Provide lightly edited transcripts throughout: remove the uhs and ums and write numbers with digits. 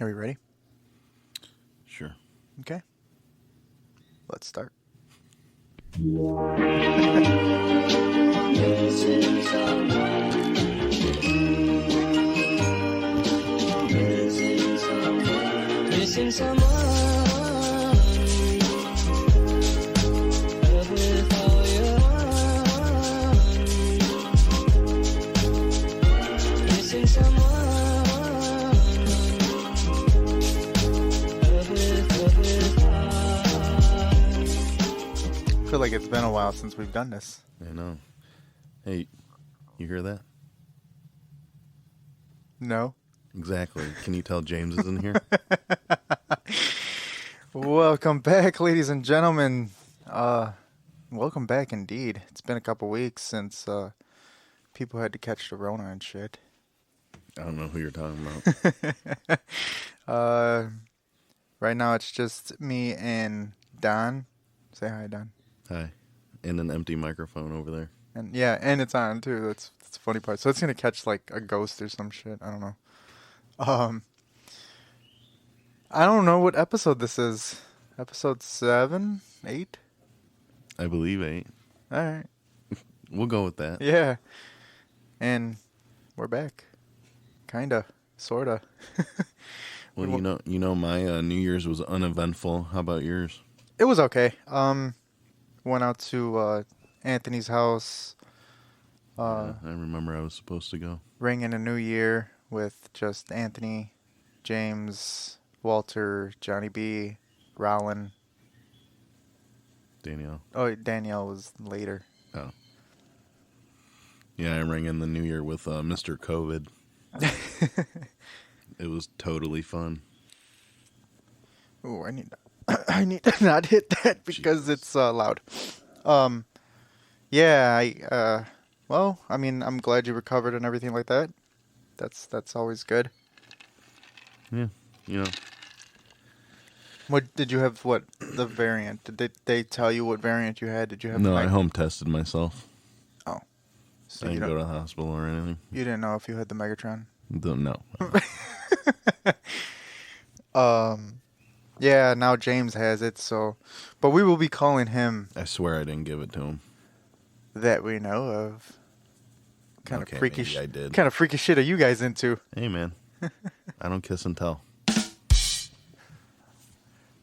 Are we ready? Sure. Okay. Let's start. Missing someone. With all your heart. Missing someone. I feel like it's been a while since we've done this. I know. Hey, you hear that? No. Exactly. Can you tell James is in here? Welcome back, ladies and gentlemen. Welcome back indeed. It's been a couple weeks since people had to catch the Rona and shit. I don't know who you're talking about. Right now it's just me and Don. Say hi, Don. Hi. And an empty microphone over there. And yeah, and it's on too. That's the funny part. So it's gonna catch like a ghost or some shit. I don't know. I don't know what episode this is. Episode 7, 8? I believe 8. All right. We'll go with that. Yeah. And we're back. Kinda. Sorta. Well, you know, my New Year's was uneventful. How about yours? It was okay. Went out to Anthony's house. I remember I was supposed to go. Ring in a new year with just Anthony, James, Walter, Johnny B, Rollin. Danielle. Oh, Danielle was later. Oh. Yeah, I rang in the new year with Mr. COVID. It was totally fun. Oh, I need to not hit that because it's loud. Yeah, well, I mean, I'm glad you recovered and everything like that. That's always good. Yeah, you know. What did you have? What the variant? Did they tell you what variant you had? Did you have? No, I home tested myself. Oh, so I didn't go to the hospital or anything. You didn't know if you had the Megatron? No. Yeah, now James has it, so... But we will be calling him... I swear I didn't give it to him. That we know of. Kind of freaky I did. Kind of freaky shit are you guys into? Hey, man. I don't kiss and tell.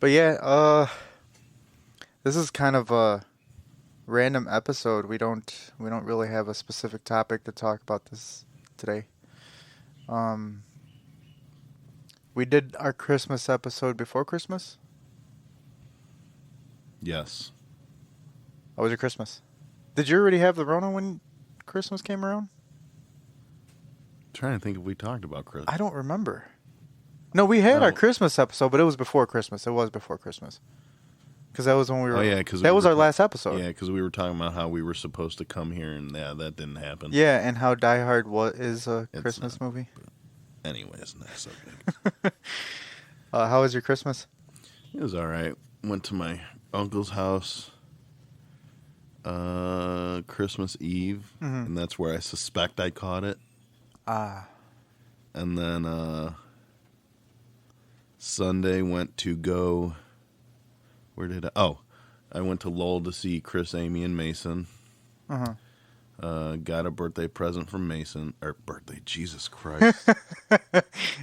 But yeah, this is kind of a random episode. We don't really have a specific topic to talk about this today. We did our Christmas episode before Christmas. Yes. How was your Christmas? Did you already have the Rona when Christmas came around? I'm trying to think if we talked about Christmas. I don't remember. No, we had our Christmas episode, but it was before Christmas. It was before Christmas. Because that was when we were... Oh, yeah, because... That was our last episode. Yeah, because we were talking about how we were supposed to come here, and yeah, that didn't happen. Yeah, and how Die Hard is a Christmas movie. Anyways, next subject. How was your Christmas? It was all right. Went to my uncle's house Christmas Eve, and that's where I suspect I caught it. Ah. And then Sunday went to go... Where did I... Oh, I went to Lowell to see Chris, Amy, and Mason. Uh-huh. Got a birthday present from Mason. Or birthday, Jesus Christ.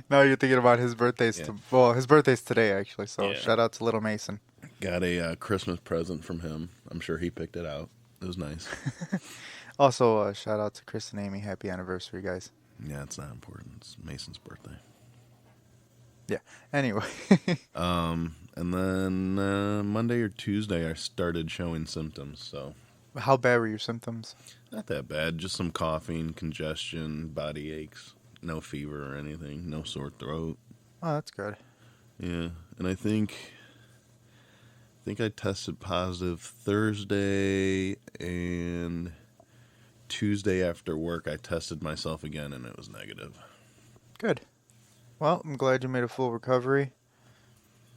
No, you're thinking about his birthday's... Yeah. Well, his birthday's today, actually, so yeah. Shout out to little Mason. Got a Christmas present from him. I'm sure he picked it out. It was nice. Also, shout out to Chris and Amy. Happy anniversary, guys. Yeah, it's not important. It's Mason's birthday. Yeah. Anyway. And then Monday or Tuesday, I started showing symptoms, so... How bad were your symptoms? Not that bad. Just some coughing, congestion, body aches. No fever or anything. No sore throat. Oh, that's good. Yeah, and I think I tested positive Thursday, and Tuesday after work I tested myself again, and it was negative. Good. Well, I'm glad you made a full recovery.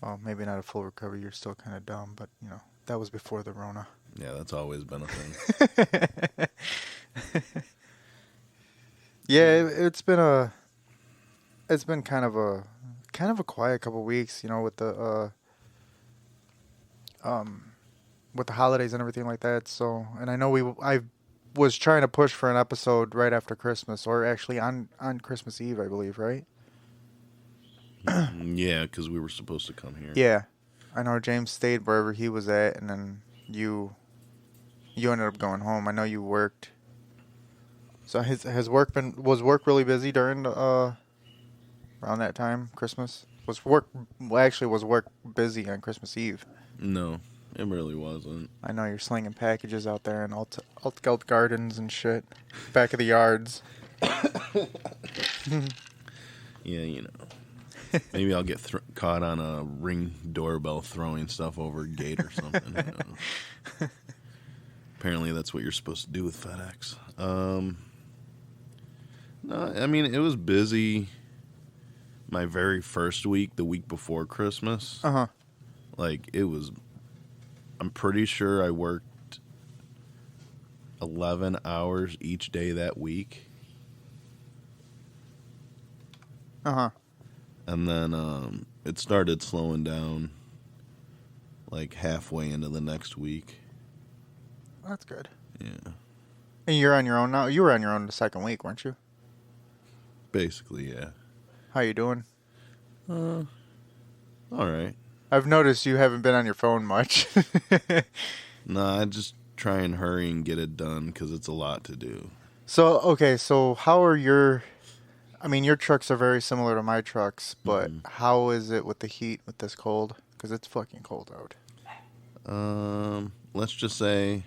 Well, maybe not a full recovery. You're still kind of dumb, but, you know, that was before the Rona. Yeah, that's always been a thing. Yeah, it's been kind of kind of a quiet couple weeks, with the holidays and everything like that. So, and I know I was trying to push for an episode right after Christmas, or actually on Christmas Eve, I believe, right? Yeah, because we were supposed to come here. Yeah, I know James stayed wherever he was at, and then you ended up going home. I know you worked. So has work really busy during around that time, Christmas? Was work busy on Christmas Eve? No, it really wasn't. I know you're slinging packages out there in Alt Gardens and shit, back of the yards. Yeah, you know. Maybe I'll get caught on a Ring doorbell throwing stuff over a gate or something. Who knows? Apparently that's what you're supposed to do with FedEx. No, I mean, it was busy my very first week, the week before Christmas. Uh-huh. Like, it was... I'm pretty sure I worked 11 hours each day that week. Uh-huh. And then it started slowing down like halfway into the next week. That's good. Yeah. And you're on your own now? You were on your own the second week, weren't you? Basically, yeah. How you doing? All right. I've noticed you haven't been on your phone much. Nah, I just try and hurry and get it done because it's a lot to do. So, okay, so how are your... I mean, your trucks are very similar to my trucks, but how is it with the heat with this cold? Because it's fucking cold out. Let's just say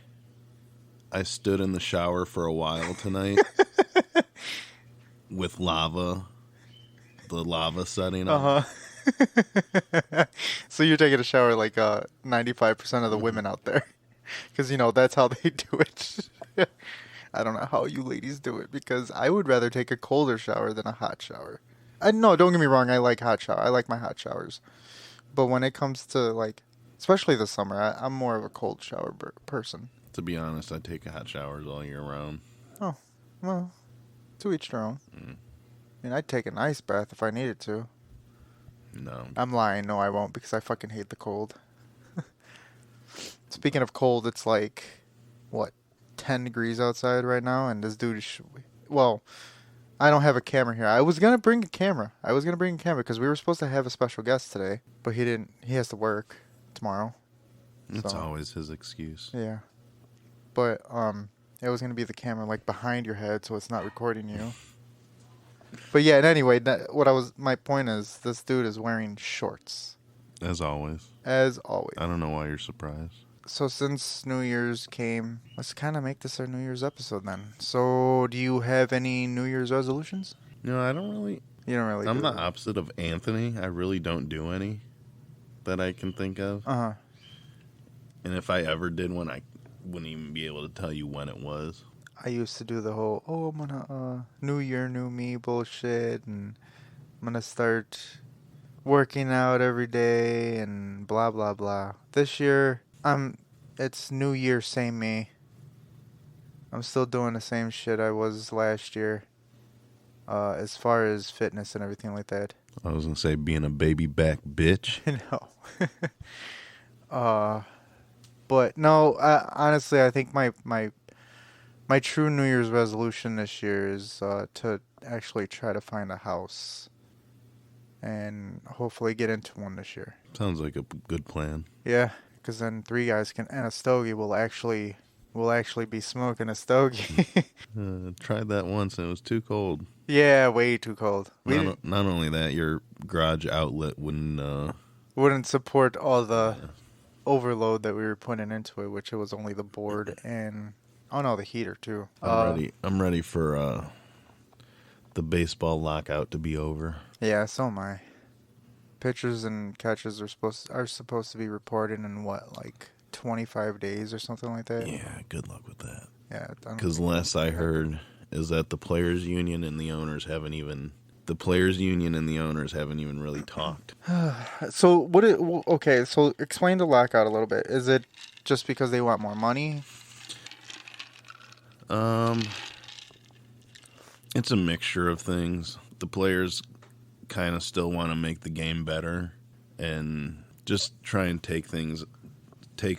I stood in the shower for a while tonight with lava, the lava setting up. Uh-huh. So you're taking a shower like 95% of the women out there. Because, that's how they do it. I don't know how you ladies do it, because I would rather take a colder shower than a hot shower. No, don't get me wrong, I like hot shower. I like my hot showers. But when it comes to, like, especially the summer, I'm more of a cold shower person. To be honest, I take hot showers all year round. Oh, well, to each their own. I mean, I'd take an ice bath if I needed to. No. I'm lying. No, I won't, because I fucking hate the cold. Speaking of cold, it's like, what, 10 degrees outside right now, and this dude is... Well, I don't have a camera here. I was going to bring a camera. Because we were supposed to have a special guest today, but he didn't. He has to work tomorrow. It's always his excuse. Yeah. But it was going to be the camera, like, behind your head, so it's not recording you. But yeah, and anyway, my point is, this dude is wearing shorts. As always. As always. I don't know why you're surprised. So since New Year's came, let's kind of make this our New Year's episode then. So do you have any New Year's resolutions? No, I don't really. You don't really. I'm the opposite of Anthony. I really don't do any that I can think of. Uh-huh. And if I ever did one, I wouldn't even be able to tell you when it was. I used to do the whole, I'm gonna, New Year, new me bullshit, and I'm gonna start working out every day, and blah, blah, blah. This year, it's New Year, same me. I'm still doing the same shit I was last year, as far as fitness and everything like that. I was gonna say being a baby back bitch. No. But no, honestly, I think my true New Year's resolution this year is to actually try to find a house and hopefully get into one this year. Sounds like a good plan. Yeah, because then 3 guys and a stogie will actually be smoking a stogie. Tried that once and it was too cold. Yeah, way too cold. Not only that, your garage outlet wouldn't support all the overload that we were putting into it, which it was only the board and the heater too. I'm ready for the baseball lockout to be over. Yeah, so am I. Pitchers and catches are supposed to be reported in what, like 25 days or something like that. Yeah, good luck with that. Yeah, because last I heard is that the players' union and the owners haven't even really talked. So okay, so explain the lockout a little bit. Is it just because they want more money? It's a mixture of things. The players kind of still want to make the game better and just try and take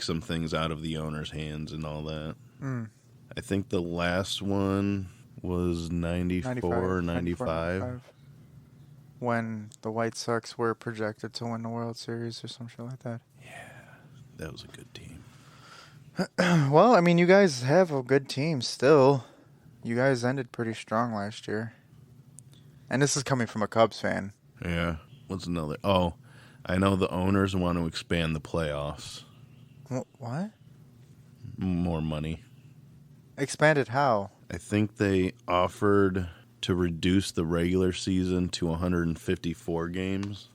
some things out of the owner's hands and all that. Mm. I think the last one was 94 or 95. When the White Sox were projected to win the World Series or some shit like that. That was a good team. Well, I mean, you guys have a good team still. You guys ended pretty strong last year. And this is coming from a Cubs fan. Yeah. What's another? Oh, I know the owners want to expand the playoffs. What? More money. Expanded how? I think they offered to reduce the regular season to 154 games.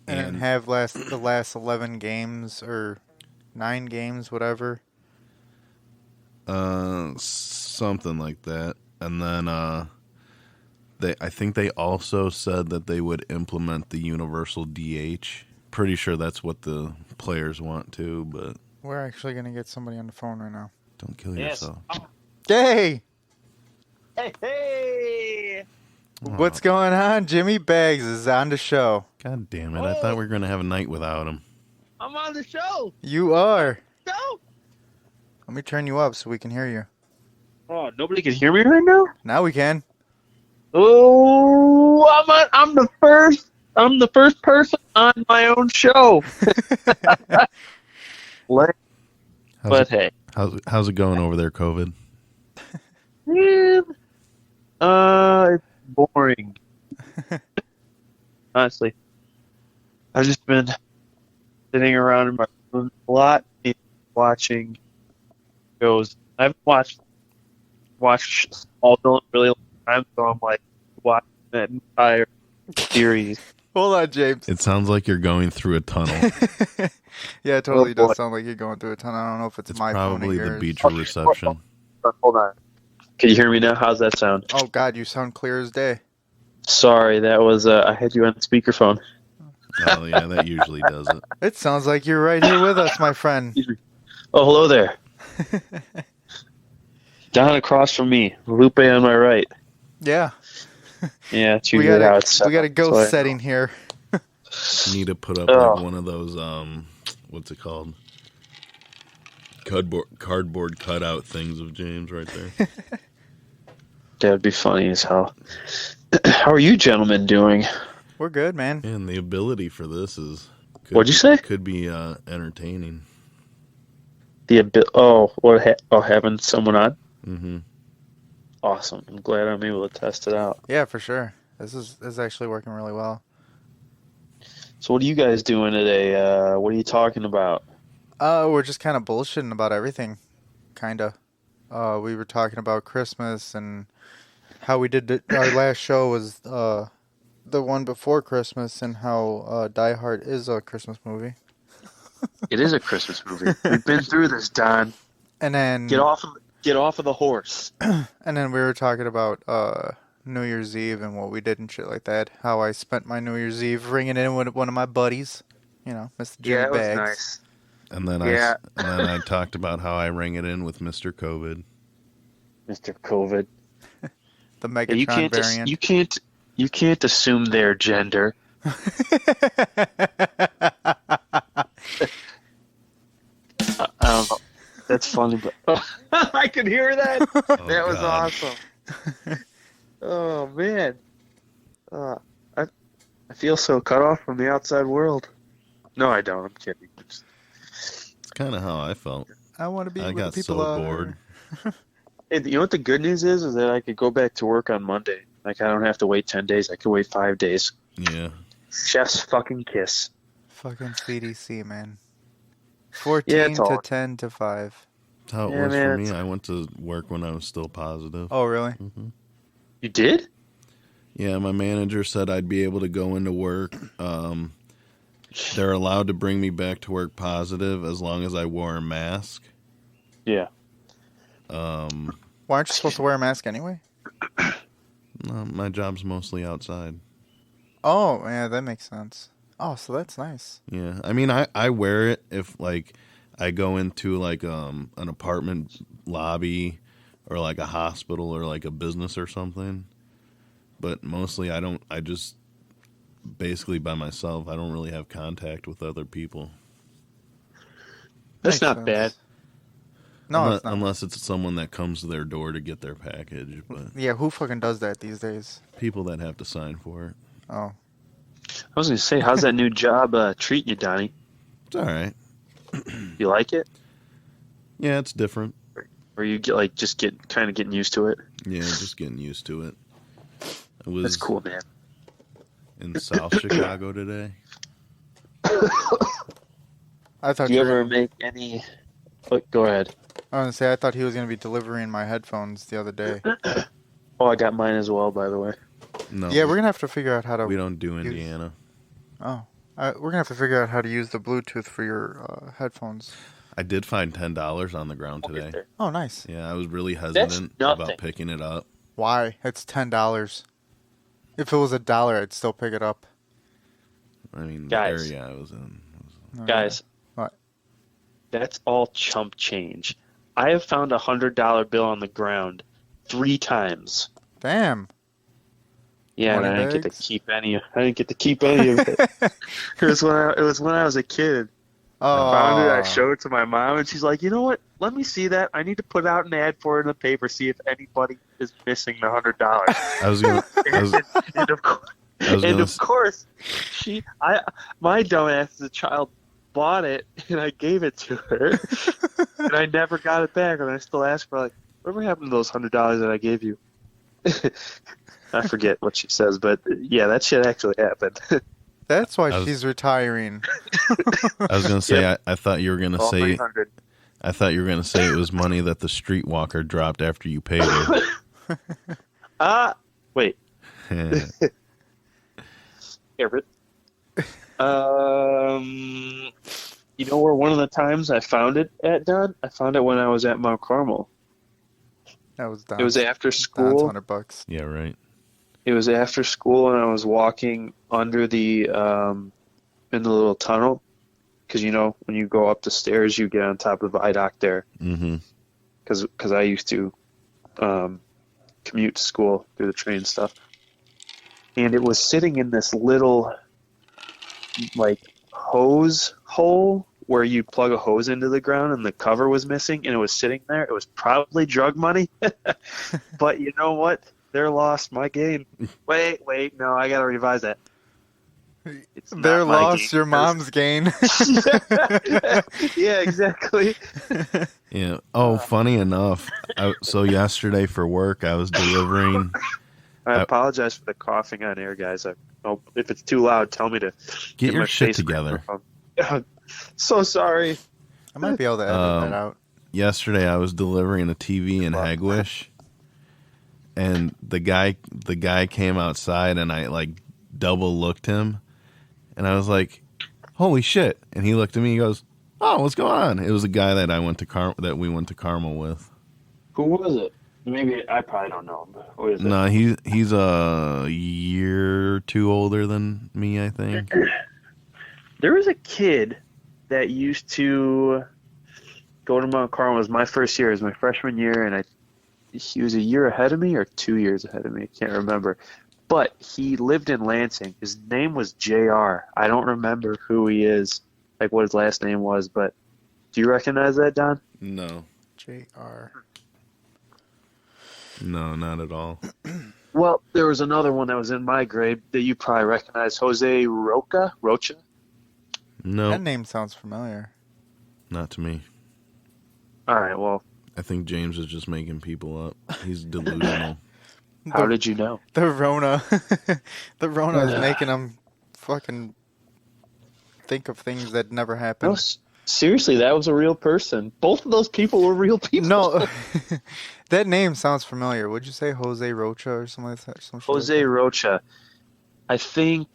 And have the last 11 games or 9 games, whatever. Something like that. And then I think they also said that they would implement the universal DH. Pretty sure that's what the players want too, but We're actually going to get somebody on the phone right now. don't kill Yes. yourself. Hey! Hey! What's going on? Jimmy Baggs is on the show. God damn it. I thought we were going to have a night without him. I'm on the show. You are. Show. Let me turn you up so we can hear you. Oh, nobody can hear me right now. Now we can. Oh, I'm the first person on my own show. Hey, How's it going over there, COVID? man, it's boring. Honestly, I've just been sitting around in my room a lot, and watching shows. I haven't watched Smallville in a really long time, so I'm like watching that entire series. Hold on, James. It sounds like you're going through a tunnel. Yeah, it totally Oh, boy. does sound like you're going through a tunnel. I don't know if it's my phone or Probably the yours. beach reception. Hold on. Can you hear me now? How's that sound? Oh, God, you sound clear as day. Sorry, that was I had you on speakerphone. Oh, yeah, that usually does it. It sounds like you're right here with us, my friend. Oh, hello there. Down across from me, Lupe on my right. Yeah. Yeah, it's We usually got how it's we got a set, ghost so I- setting here. You need to put up Oh. like one of those, what's it called? Cardboard cutout things of James right there. That'd be funny as hell. How are you gentlemen doing? We're good, man. And the ability for this What'd you say? Could be entertaining. Having someone on? Mm-hmm. Awesome. I'm glad I'm able to test it out. Yeah, for sure. This is actually working really well. So what are you guys doing today? What are you talking about? We're just kind of bullshitting about everything, kinda. We were talking about Christmas and how we did our last show was the one before Christmas and how Die Hard is a Christmas movie. It is a Christmas movie. We've been through this, Don. And then Get off of the horse. And then we were talking about New Year's Eve and what we did and shit like that. How I spent my New Year's Eve ringing in with one of my buddies, Mr. Jimmy Yeah, it was Baggs. nice. And then Yeah. I talked about how I rang it in with Mr. COVID. Mr. COVID. The Yeah, Megatron variant. you can't assume their gender. I don't know. That's funny, but I could hear that. That was God. awesome. Oh man, I feel so cut off from the outside world. No, I don't. I'm kidding. It's kind of how I felt. I want to be I with got the people so out bored. Hey, you know what the good news is that I could go back to work on Monday. Like I don't have to wait 10 days. I could wait 5 days. Yeah. Chef's fucking kiss. Fucking CDC, man. 14 Yeah, it's to all- 10 to 5. That's how it Yeah, was man, for me. it's- I went to work when I was still positive. Oh, really? hmm You did? Yeah, my manager said I'd be able to go into work. They're allowed to bring me back to work positive as long as I wore a mask. Yeah. Why aren't you supposed to wear a mask anyway? No, my job's mostly outside. Oh, yeah, that makes sense. Oh, so that's nice. Yeah, I mean, I wear it if like I go into like an apartment lobby or like a hospital or like a business or something. But mostly I don't. I just basically by myself. I don't really have contact with other people. That's Makes not sense. bad. No, unless, it's not. unless it's someone that comes to their door to get their package, but Yeah, who fucking does that these days? people that have to sign for it. Oh, I was gonna say, how's that new job treating you, Donnie? It's all right. You like it, Yeah, it's different. or you get like just getting used to it? Yeah, just getting used to it. I was That's cool, man. in South Chicago today. I thought Do you were ever make any? Oh, go ahead. I was gonna say I thought he was gonna be delivering my headphones the other day. Oh, I got mine as well, by the way. No, Yeah, we're gonna have to figure out how to. we don't do Indiana. Oh, we're gonna have to figure out how to use the Bluetooth for your headphones. I did find $10 on the ground We'll get today. there. Oh, nice. Yeah, I was really hesitant nothing. about picking it up. Why? It's $10. If it was $1, I'd still pick it up. I mean, Guys. the area I was in. Oh, Guys, What? that's all chump change. I have found $100 bill on the ground 3 times. Damn. Yeah, and I Money didn't get to bags? keep any. I didn't get to keep any of it. It was when I was a kid. I found it. I showed it to my mom, and she's like, "You know what? Let me see that. I need to put out an ad for it in the paper, see if anybody is missing the $100." I was gonna. I was, And of course, I was gonna. my dumbass as a child bought it, and I gave it to her, and I never got it back, and I still ask her like, "Whatever happened to those $100 that I gave you?" I forget what she says, but yeah, that shit actually happened. That's why I was- she's retiring. I was gonna say. Yep. I thought you were gonna All say. 300. I thought you were gonna say it was money that the streetwalker dropped after you paid her. Wait. Yeah. Everett. You know where one of the times I found it at, Don? I found it when I was at Mount Carmel. That was Don's, It was after Don's school. $100. Yeah. Right. It was after school, and I was walking under the in the little tunnel, because you know when you go up the stairs, you get on top of the viaduct there. Mm-hmm. Because I used to commute to school through the train and stuff, and it was sitting in this little like hose hole where you plug a hose into the ground, and the cover was missing, and it was sitting there. It was probably drug money, but you know what? They're lost. My gain. Wait, no, I gotta revise that. It's not They're my lost, gain. your mom's gain. Yeah, exactly. Yeah. Oh, funny enough. So yesterday for work, I was delivering. I apologize for the coughing on air, guys. If it's too loud, tell me to Get your my shit face together. microphone. So sorry. I might be able to edit that out. Yesterday, I was delivering a TV in Hagwish, and the guy came outside, and I like double looked him, and I was like, "Holy shit!" And he looked at me. He goes, "Oh, what's going on?" It was a guy that we went to Carmel with. Who was it? Maybe I probably don't know him, but who is it? No, he's a year or two older than me, I think. There was a kid that used to go to Mount Carmel. It was my first year. It was my freshman year, and he was a year ahead of me or 2 years ahead of me. I can't remember. But he lived in Lansing. His name was JR. I don't remember who he is, like what his last name was, but do you recognize that, Don? No, JR. no, not at all. Well, there was another one that was in my grade that you probably recognize, Jose Rocha? No, That name sounds familiar. not to me. All right, well, I think James is just making people up. He's delusional. how did you know? The Rona. The Rona is making them fucking think of things that never No, happened. seriously, that was a real person. Both of those people were real people. No, that name sounds familiar. Would you say Jose Rocha or something like that? Some shit like Jose that? Rocha. I think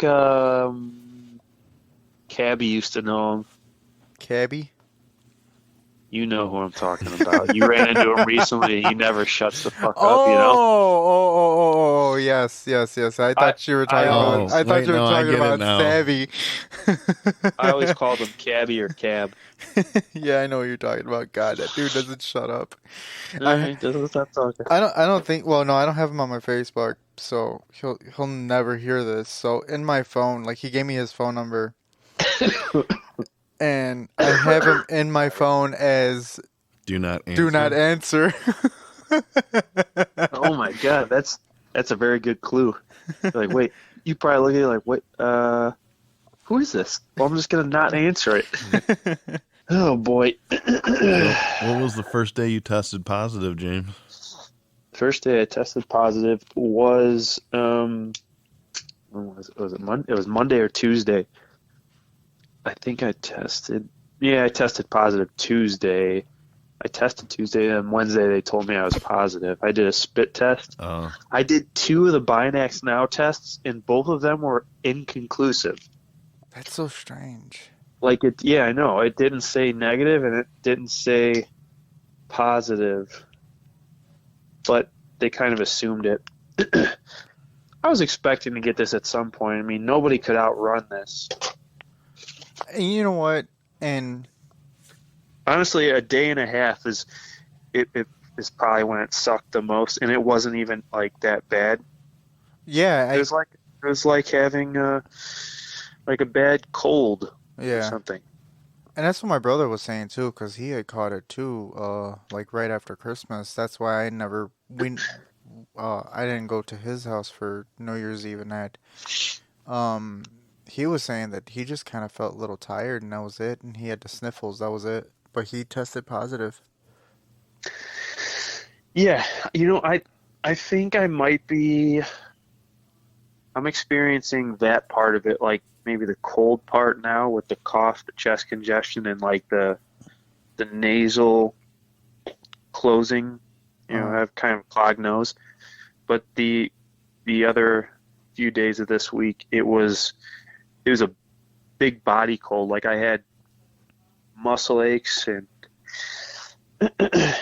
Cabby used to know him. Cabby? You know who I'm talking about. You ran into him recently, and he never shuts the fuck Oh, up, you know? Oh yes, yes, yes. I I thought you were I talking about. Oh, always I thought wait, you were no, I talking get it about now. Savvy. I always called him Cabby or Cab. Yeah, I know what you're talking about. God, that dude doesn't shut up. All I right, doesn't stop talking. I don't think. Well, no, I don't have him on my Facebook, so he'll never hear this. So in my phone, like he gave me his phone number, and I have him in my phone as Do not do not answer. answer. Oh my God, that's a very good clue. You're like, wait, you probably look at it like, what? Who is this? Well, I'm just gonna not answer it. Oh boy. So, what was the first day you tested positive, James? First day I tested positive was when was it Monday? It was Monday or Tuesday. I think I tested. Yeah, I tested positive Tuesday. I tested Tuesday, and Wednesday they told me I was positive. I did a spit test. Uh, I did two of the Binax Now tests, and both of them were inconclusive. That's so strange. Like it, yeah, I know. It didn't say negative, and it didn't say positive, but they kind of assumed it. I was expecting to get this at some point. I mean, nobody could outrun this. And you know what? And Honestly, a day and a half it is probably when it sucked the most, and it wasn't even like that bad. yeah, It was like having like a bad cold or yeah. something. And that's what my brother was saying too, because he had caught it too, like right after Christmas. That's why I didn't go to his house for New Year's Eve and that. Um, he was saying that he just kind of felt a little tired and that was it, and he had the sniffles, that was it. But he tested positive. Yeah, I think I might be. I'm experiencing that part of it, like maybe the cold part now with the cough, the chest congestion, and like the nasal closing. You know, I have kind of clogged nose. But the other few days of this week, it was a big body cold. Like I had muscle aches and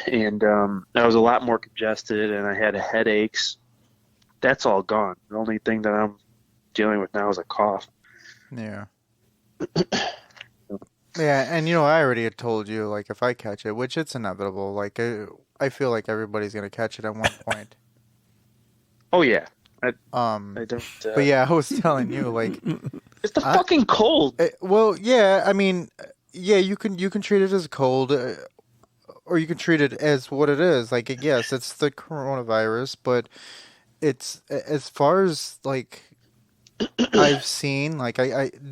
and I was a lot more congested, and I had headaches. That's all gone. The only thing that I'm dealing with now is a cough. Yeah. Yeah, and I already had told you, like, if I catch it, which it's inevitable, like, I feel like everybody's gonna catch it at one point. Oh yeah, Um, I don't. but yeah, I was telling you, like, It's the I, fucking cold. well, yeah, I mean, yeah, you can treat it as a cold, or you can treat it as what it is. Like, yes, it's the coronavirus, but it's as far as like I've seen, like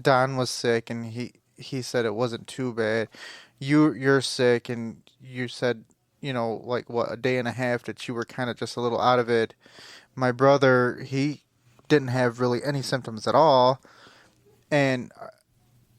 Don was sick and he said it wasn't too bad. You're sick and you said, like what, a day and a half that you were kind of just a little out of it. My brother, he didn't have really any symptoms at all, and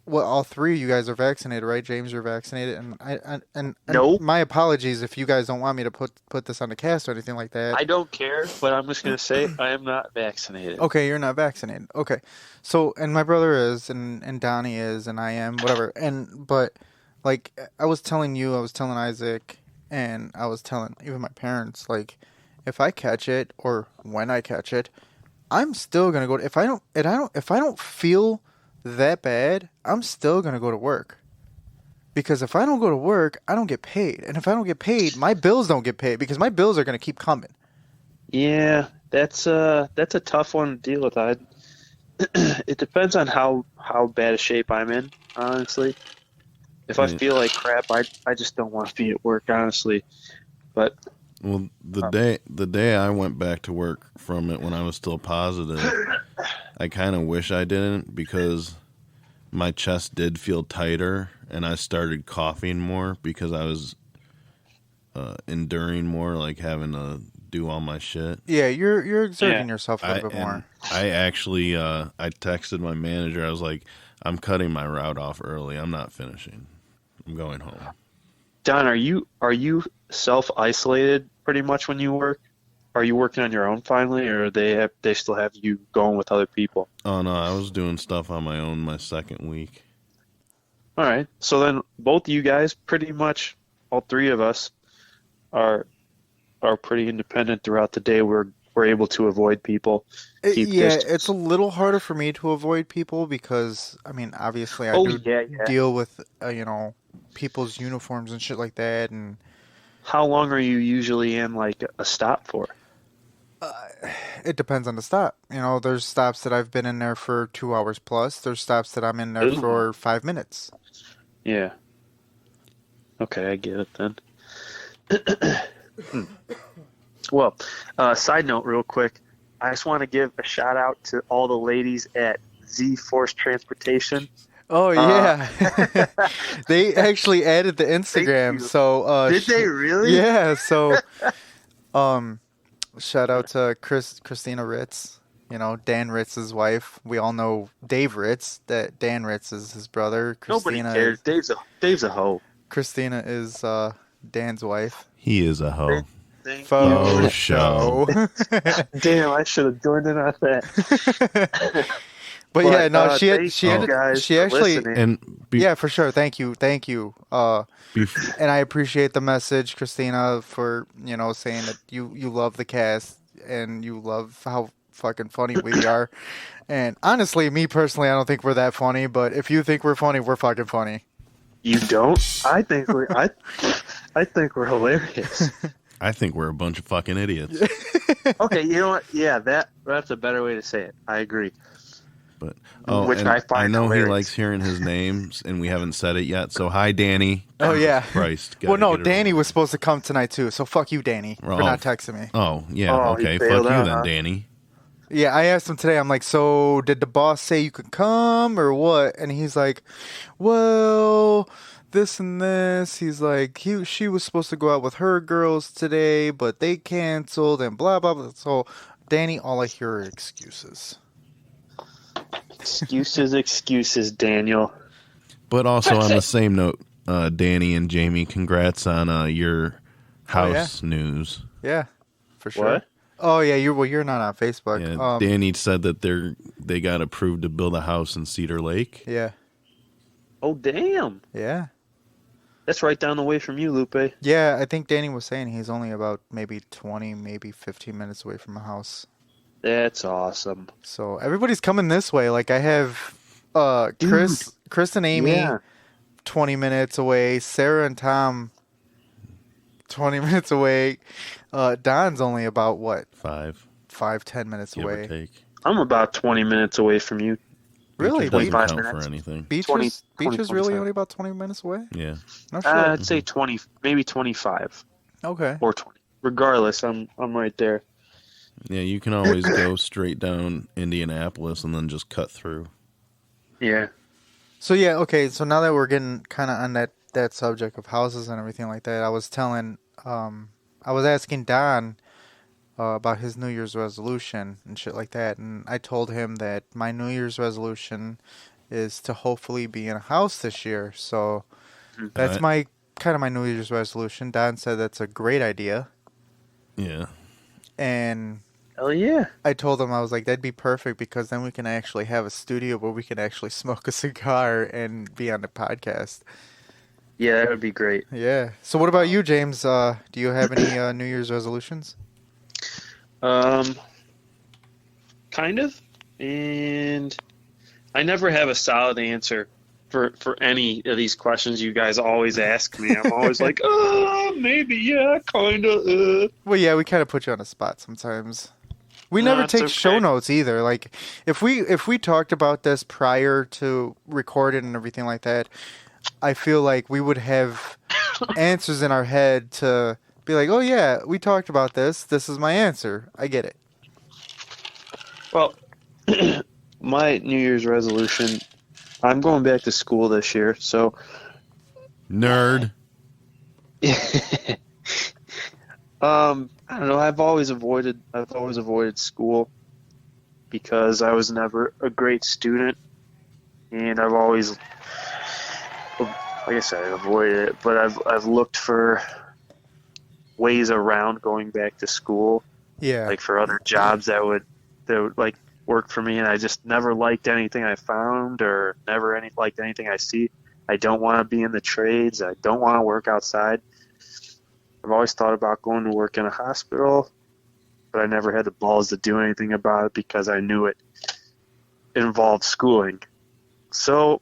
well, all three of you guys are vaccinated, right? James, you're vaccinated, and and No, my apologies if you guys don't want me to put this on the cast or anything like that. I don't care, but I'm just gonna say I am not vaccinated. Okay, you're not vaccinated. Okay, so and my brother is, and Donnie is, and I am, whatever. But like I was telling you, I was telling Isaac, and I was telling even my parents, like if I catch it or when I catch it, I'm still gonna go. If I don't feel that bad, I'm still gonna go to work. Because if I don't go to work, I don't get paid. And if I don't get paid, my bills don't get paid because my bills are gonna keep coming. Yeah, that's a tough one to deal with. It depends on how bad a shape I'm in, honestly. If I Yeah. feel like crap, I just don't want to be at work, honestly. But Well, the day I went back to work from it when I was still positive, I kind of wish I didn't because my chest did feel tighter and I started coughing more because I was enduring more, like having to do all my shit. Yeah, you're exerting Yeah. yourself a little bit more. I actually I texted my manager. I was like, I'm cutting my route off early. I'm not finishing. I'm going home. Don, are you self-isolated pretty much when you work? Are you working on your own finally, or they still have you going with other people? Oh no, I was doing stuff on my own my second week. All right. So then both you guys, pretty much all three of us, are pretty independent throughout the day. We're we're able to avoid people, keep Yeah, distance. it's a little harder for me to avoid people because, I mean, obviously I Oh do yeah, yeah. deal with, people's uniforms and shit like that, and How long are you usually in like a stop for? it depends on the stop. There's stops that I've been in there for 2 hours plus. There's stops that I'm in there Ooh. for 5 minutes. Yeah. Okay, I get it then. Hmm. Well, side note, real quick, I just want to give a shout out to all the ladies at Z Force Transportation. Oh Uh, yeah, they actually added the thank Instagram. you. So Did they really? yeah, so um, shout out to Christina Ritz. Dan Ritz's wife. We all know Dave Ritz. That Dan Ritz is his brother. Nobody cares. Dave's a hoe. Christina is Dan's wife. He is a hoe. Thank you. Faux Faux show. Damn, I should have joined in on that. But yeah, no, thank she you ended guys she for actually listening. And yeah, for sure. Thank you. bef- And I appreciate the message, Christina, for saying that you love the cast and you love how fucking funny we are. And honestly, me personally, I don't think we're that funny. But if you think we're funny, we're fucking funny. You don't? I think we're hilarious. I think we're a bunch of fucking idiots. Okay, you know what? Yeah, that's a better way to say it. I agree. But Which and I find know hilarious. he likes hearing his names, and we haven't said it yet. So hi, Danny. Oh yeah. Christ. Well, gotta no, get it Danny over. was supposed to come tonight too. So fuck you, Danny, for Oh. not texting me. Oh yeah. Oh, he okay. Fuck bailed you out, then, huh? Danny. Yeah, I asked him today. I'm like, so did the boss say you could come or what? And he's like, well, this and this. He's like, she was supposed to go out with her girls today, but they canceled and blah blah blah. So, Danny, all I hear are excuses. Excuses, Daniel. But also on the same note, Danny and Jamie, congrats on your house news. Yeah, for sure. What? Oh yeah, you're not on Facebook. Yeah, Danny said that they got approved to build a house in Cedar Lake. Yeah, Oh, damn. yeah, That's right down the way from you, Lupe. yeah. I think Danny was saying he's only about maybe 20, maybe 15 minutes away from a house. That's awesome. So everybody's coming this way. Like I have Chris and Amy Yeah. 20 minutes away, Sarah and Tom 20 minutes away. Don's only about what, 5-10 minutes give or away. take. I'm about 20 minutes away from you. Really? Beaches doesn't 25 count minutes. for anything. Beach 20, is really 25. only about 20 minutes away? Yeah. No shit. I'd say 20, maybe 25 Okay. or 20. Regardless, I'm right there. Yeah, you can always go straight down Indianapolis and then just cut through. Yeah. So yeah, okay. So now that we're getting kind of on that subject of houses and everything like that, I was asking Don about his New Year's resolution and shit like that, and I told him that my New Year's resolution is to hopefully be in a house this year. So that's Right. my New Year's resolution. Don said that's a great idea, Yeah. and Hell yeah. I told him, I was like, that'd be perfect because then we can actually have a studio where we can actually smoke a cigar and be on the podcast. Yeah, that would be great. Yeah. So what about you, James? Do you have any New Year's resolutions? Kind of. And I never have a solid answer for any of these questions you guys always ask me. I'm always like, maybe, yeah, kind of. Well, yeah, we kind of put you on a spot sometimes. We No, never it's take show okay. notes either. Like if we talked about this prior to recording and everything like that, I feel like we would have answers in our head to be like, "Oh yeah, we talked about this. This is my answer. I get it." Well, my New Year's resolution, I'm going back to school this year, so Nerd. I don't know. I've always avoided school because I was never a great student, and I've always, like I said, avoided it. But I've looked for ways around going back to school, Yeah. like for other jobs that would like work for me, and I just never liked anything I found or never liked anything I see. I don't want to be in the trades. I don't want to work outside. I've always thought about going to work in a hospital, but I never had the balls to do anything about it because I knew it involved schooling. So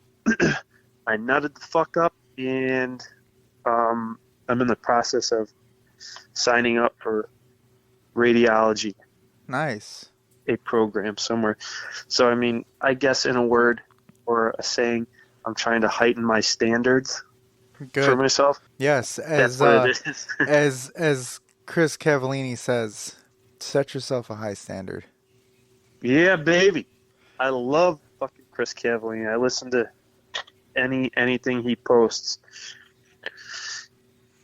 I nutted the fuck up, and I'm in the process of signing up for radiology, Nice. a program somewhere. So, I mean, I guess in a word or a saying, I'm trying to heighten my standards for Good. myself. Yes, That's as what it is. as Chris Cavallini says, set yourself a high standard. Yeah, baby. I love fucking Chris Cavallini. I listen to anything he posts.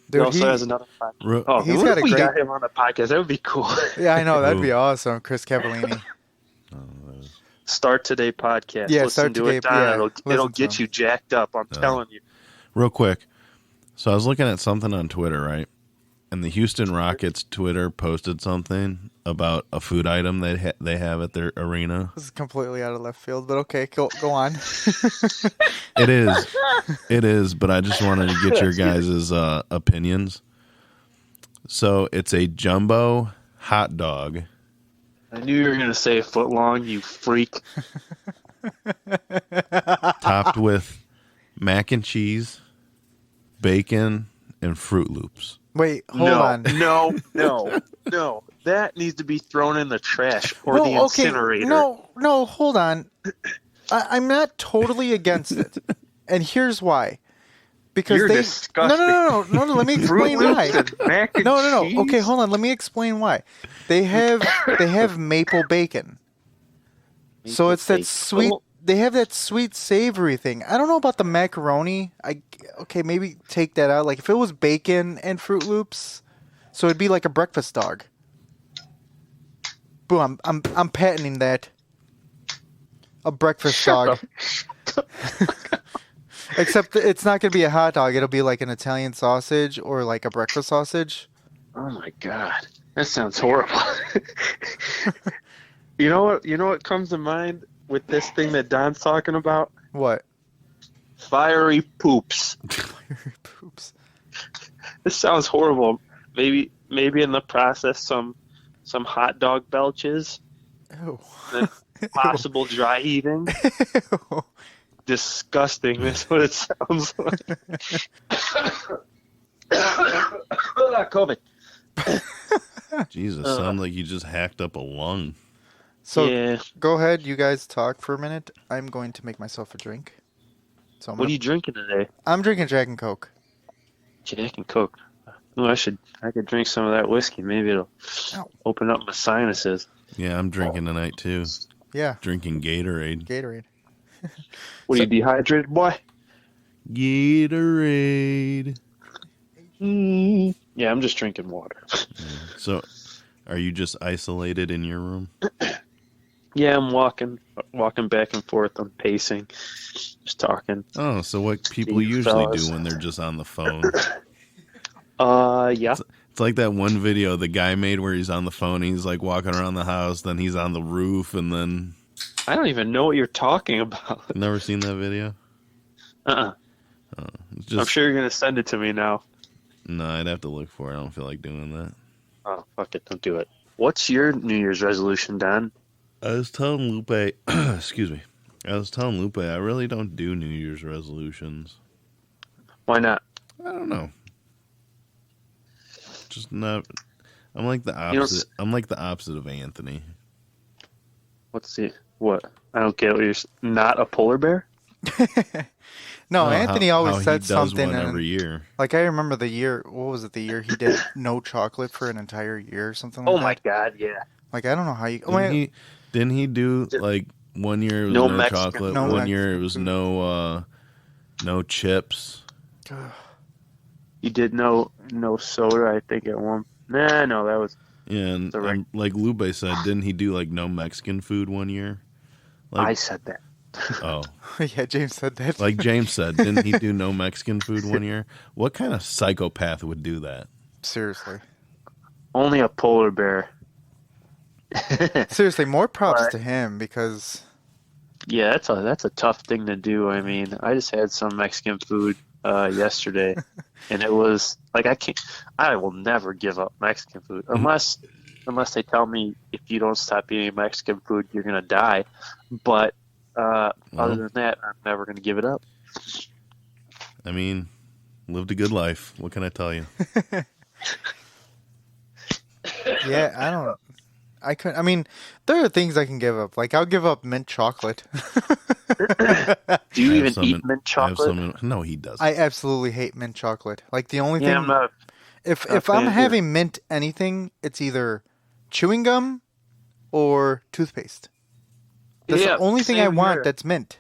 Dude, he also has another podcast. Ro- Oh, he's what got if a we great- got him on the podcast? That would be cool. Yeah, I know, that'd be Who? awesome, Chris Cavallini. Start Today podcast. Yeah, Listen Start to Today, it, Don. yeah, It'll listen to get him. you jacked up. I'm telling you. Real quick. So I was looking at something on Twitter, right? And the Houston Rockets Twitter posted something about a food item they have at their arena. This is completely out of left field, but okay, go on. It is, but I just wanted to get your guys' opinions. So it's a jumbo hot dog. I knew you were going to say a foot long, you freak. Topped with mac and cheese, bacon, and Fruit Loops. Wait, hold on. No. That needs to be thrown in the trash or the incinerator. No, hold on. I'm not totally against it, and here's why. Because You're they disgusting. no. Let me explain Fruit why. Loops and mac and No. cheese? Okay, hold on. Let me explain why. They have maple bacon, so it's that bacon. sweet. They have that sweet savory thing. I don't know about the macaroni. Okay, maybe take that out. Like if it was bacon and Fruit Loops, so it'd be like a breakfast dog. Boom! I'm patenting that. A breakfast dog. Except it's not going to be a hot dog. It'll be like an Italian sausage or like a breakfast sausage. Oh my god, that sounds horrible. You know what comes to mind with this thing that Don's talking about? What? Fiery poops. Poops. This sounds horrible. Maybe in the process some hot dog belches, Ew. then possible dry heaving. Ew. Disgusting. That's what it sounds like. COVID. Jesus, sounds like you just hacked up a lung. So yeah. go ahead, you guys talk for a minute. I'm going to make myself a drink. So What are you drinking today? I'm drinking Jack and Coke. Jack and Coke. Oh, I could drink some of that whiskey. Maybe it'll Ow. open up my sinuses. Yeah, I'm drinking tonight too. Yeah, Drinking Gatorade. Gatorade. What are you, dehydrated, boy? Gatorade. Yeah, I'm just drinking water. So, are you just isolated in your room? Yeah, I'm walking back and forth. I'm pacing, just talking. Oh, so what people Jeez, usually fellas. do when they're just on the phone? Yeah. It's like that one video the guy made where he's on the phone. He's like walking around the house, then he's on the roof, and then I don't even know what you're talking about. never seen that video. It's just I'm sure you're gonna send it to me now. no, I'd have to look for it. I don't feel like doing that. Oh, fuck it, don't do it. What's your New Year's resolution, Don? I was telling Lupe, excuse me. I was telling Lupe I really don't do New Year's resolutions. Why not? I don't know. Just not. I'm like the You know, opposite. I'm like the opposite of Anthony. What? I don't get what you're. Not a polar bear? No, Oh, Anthony how always he said does something. one And, every year. like I remember the year. What was it? The year he did no chocolate for an entire year or something like Oh that. my god, yeah. Like I don't know how you. Didn't he do like 1 year it was No no, Mexican chocolate, food. 1 year it was food. no chips. You did no soda, I think at one. No, that was. Yeah, and The right- like Lupe said, didn't he do like no Mexican food 1 year? I said that. Oh, Yeah, James said that. like James said, didn't he do no Mexican food 1 year? What kind of psychopath would do that? Seriously. Only a polar bear. Seriously, more props But- to him because Yeah, that's a tough thing to do. I mean, I just had some Mexican food yesterday, and it was like I will never give up Mexican food unless unless they tell me if you don't stop eating Mexican food, you're gonna die. But other than that, I'm never gonna give it up. I mean, lived a good life. What can I tell you? Yeah, I couldn't. I mean, there are things I can give up. Like I'll give up mint chocolate. Do you I have even some eat in- mint I have chocolate? some in- no, he doesn't. I absolutely hate mint chocolate. Like the only Yeah, thing I'm not. if not a I'm fan having mint anything, it's either chewing gum or toothpaste. That's Yeah, the only thing I same want here. that's mint.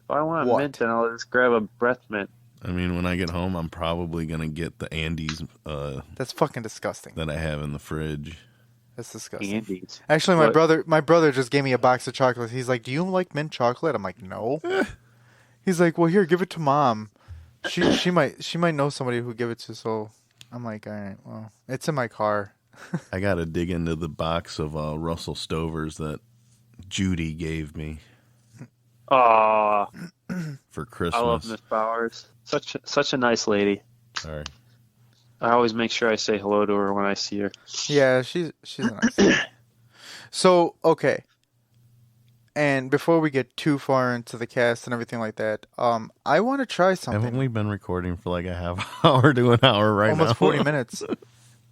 If I want What? mint, then I'll just grab a breath mint. I mean, when I get home, I'm probably gonna get the Andes That's fucking disgusting. that I have in the fridge. That's disgusting. Candies. Actually, What? my brother just gave me a box of chocolates. He's like, "Do you like mint chocolate?" I'm like, "No." He's like, "Well, here, give it to mom. She might know somebody who give it to." So I'm like, "All right, well, it's in my car." I gotta dig into the box of Russell Stovers that Judy gave me Oh, for I love Christmas. Miss Bowers. Such a nice lady. Sorry. I always make sure I say hello to her when I see her. Yeah, she's a nice lady. So, okay. And before we get too far into the cast and everything like that, I want to try something. Haven't we been recording for like a half hour to an hour right Almost now? 40 minutes.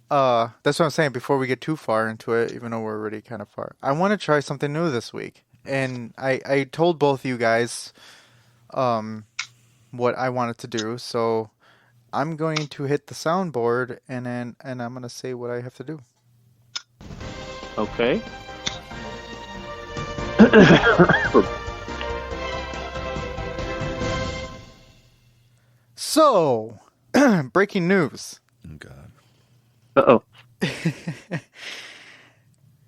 That's what I'm saying. Before we get too far into it, even though we're already kind of far, I want to try something new this week. And I told both you guys, what I wanted to do. So I'm going to hit the soundboard and I'm going to say what I have to do. Okay. So, breaking news. Oh, God. Uh-oh.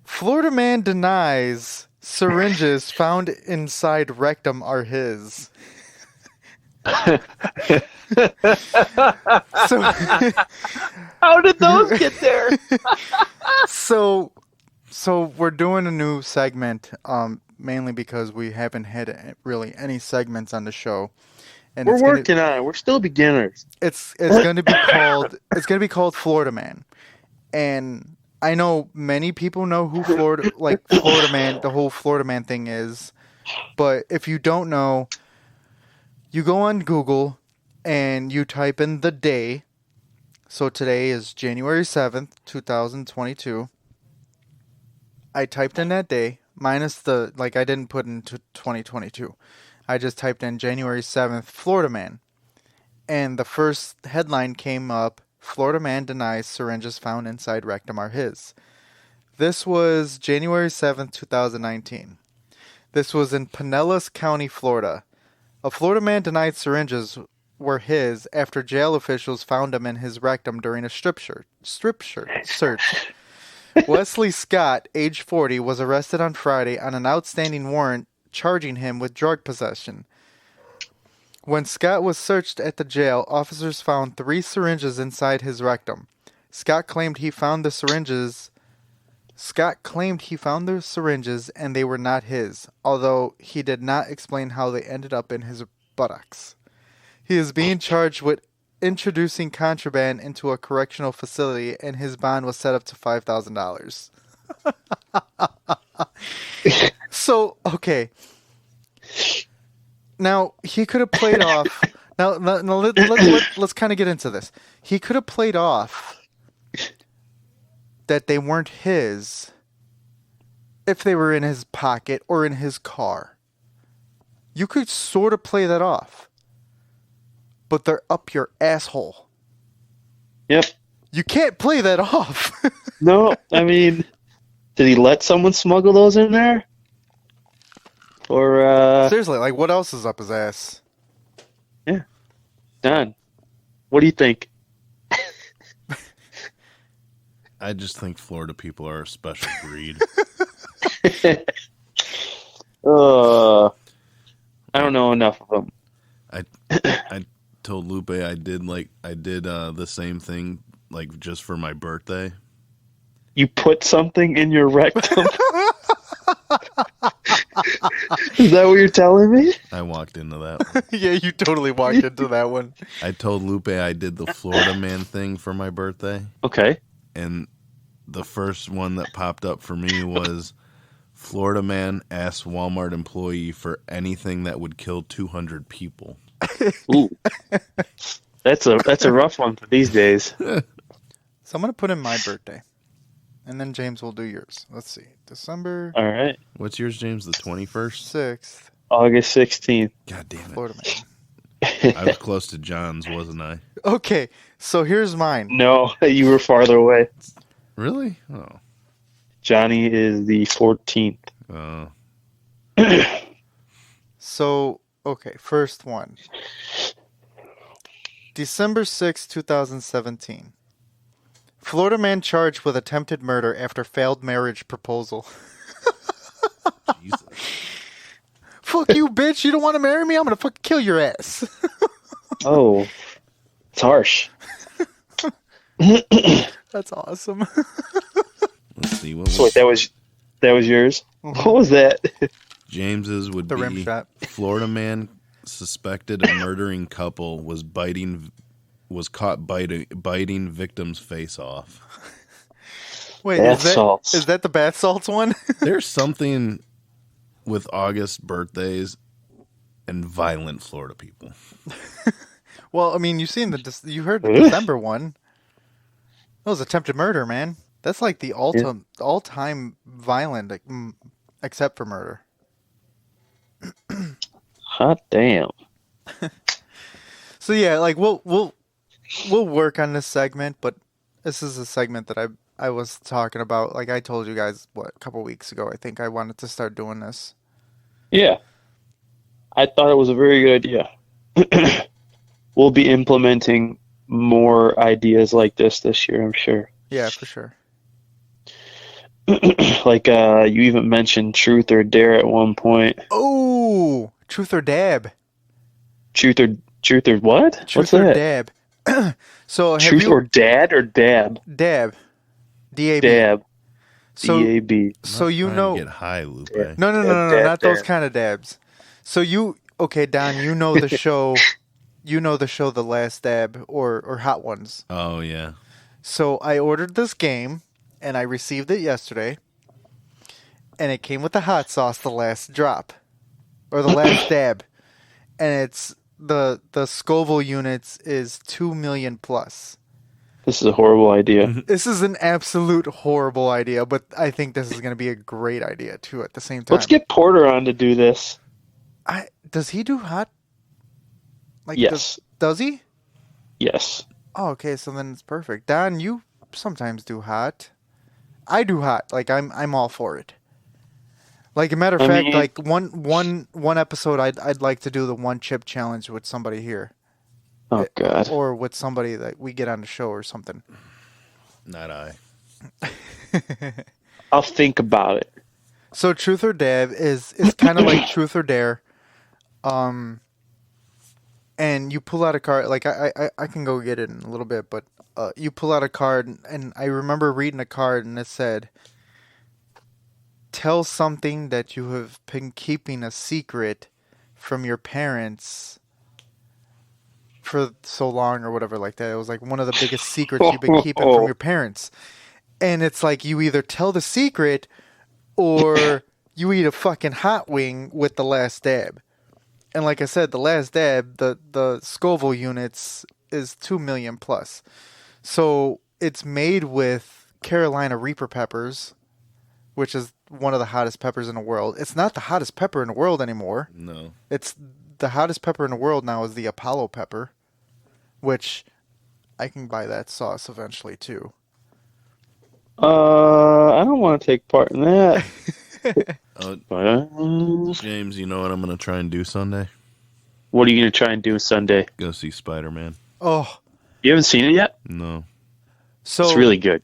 Florida man denies syringes found inside rectum are his. So, How did those get there? so we're doing a new segment, mainly because we haven't had really any segments on the show, and We're it's gonna, working on it. We're still beginners. it's going to be called Florida Man, and I know many people know who Florida Man, the whole Florida Man thing is, but if you don't know, you go on Google and you type in the day. So today is January 7th, 2022. I typed in that day, minus the, like, I didn't put into 2022. I just typed in January 7th, Florida Man. And the first headline came up, Florida man denies syringes found inside rectum are his. This was January 7th, 2019. This was in Pinellas County, Florida. A Florida man denied syringes were his after jail officials found them in his rectum during a strip search. Wesley Scott, age 40, was arrested on Friday on an outstanding warrant charging him with drug possession. When Scott was searched at the jail, officers found 3 syringes inside his rectum. Scott claimed he found the syringes and they were not his, although he did not explain how they ended up in his buttocks. He is being charged with introducing contraband into a correctional facility, and his bond was set up to $5,000. So, okay. Now, he could have played off... Now let's kind of get into this. He could have played off that they weren't his if they were in his pocket or in his car. You could sort of play that off. But they're up your asshole. Yep. You can't play that off. No, I mean, did he let someone smuggle those in there? Or, Seriously, like, what else is up his ass? Don, what do you think? I just think Florida people are a special breed. I don't know enough of them. I told Lupe I did the same thing like just for my birthday. You put something in your rectum? Is that what you're telling me? I walked into that one. Yeah, you totally walked into that one. I told Lupe I did the Florida man thing for my birthday, Okay. and the first one that popped up for me was Florida man asks Walmart employee for anything that would kill 200 people. Ooh, that's a rough one for these days. So I'm gonna put in my birthday, and then James will do yours. Let's see, December All right, What's yours, James? The 21st? 6th, August 16th. God damn it. Florida man. I was close to John's, wasn't I? Okay, so here's mine. No, you were farther away. Really? Oh. Johnny is the 14th. So, okay, first one. December 6, 2017. Florida man charged with attempted murder after failed marriage proposal. Jesus. Fuck you, bitch. You don't want to marry me? I'm going to fucking kill your ass. Oh, it's harsh. That's awesome. Let's see. What So was wait, that was yours? What was that? James's would The rim be shot. Florida man suspected of murdering couple was caught biting victim's face off. Wait, Bath salts. is that the bath salts one? There's something with August birthdays and violent Florida people. Well, I mean, you you heard the December one. That was attempted murder, man. That's like the all-time violent, like, except for murder. Hot damn. So yeah, like we'll work on this segment, but this is a segment that I was talking about. Like I told you guys a couple weeks ago. I think I wanted to start doing this. Yeah. I thought it was a very good idea. We'll be implementing more ideas like this year, I'm sure. Yeah, for sure. Like you even mentioned truth or dare at one point. Oh, truth or dab. Truth or what? What's Truth or that? dab. So have Truth you or dad or dab? dab? D-A-B. Dab. So D-A-B. so you Trying know to get high, Lupe. Yeah. no, Dab, not those dab. kind of dabs. So okay, Don, you know the show, The Last Dab or Hot Ones. Oh yeah. So I ordered this game, and I received it yesterday, and it came with the hot sauce, the last drop, or the last dab, and it's the Scoville units is 2 million plus. This is a horrible idea. This is an absolute horrible idea, but I think this is going to be a great idea too. At the same time, Let's get Porter on to do this. Does he do hot? Like Yes. Does he? Yes. Oh, okay. So then it's perfect. Don, you sometimes do hot. I do hot. Like I'm all for it. Like a matter of fact, mean- like one episode, I'd like to do the one chip challenge with somebody here, Oh God. or with somebody that we get on the show or something. Not I. I'll think about it. So truth or dab is kind of like truth or dare, and you pull out a card. Like I can go get it in a little bit, but you pull out a card, and I remember reading a card, and it said, "Tell something that you have been keeping a secret from your parents for so long," or whatever like that. It was like one of the biggest secrets you've been keeping from your parents, and it's like you either tell the secret or you eat a fucking hot wing with the last dab. And like I said, the last dab, the Scoville units is 2 million plus. So it's made with Carolina Reaper peppers, which is one of the hottest peppers in the world. It's not the hottest pepper in the world anymore. No. It's the hottest pepper in the world now is the Apollo pepper, which I can buy that sauce eventually too. I don't want to take part in that. James, you know what I'm going to try and do Sunday? What are you going to try and do Sunday? Go see Spider-Man. Oh, You haven't seen it yet? No. so It's really good.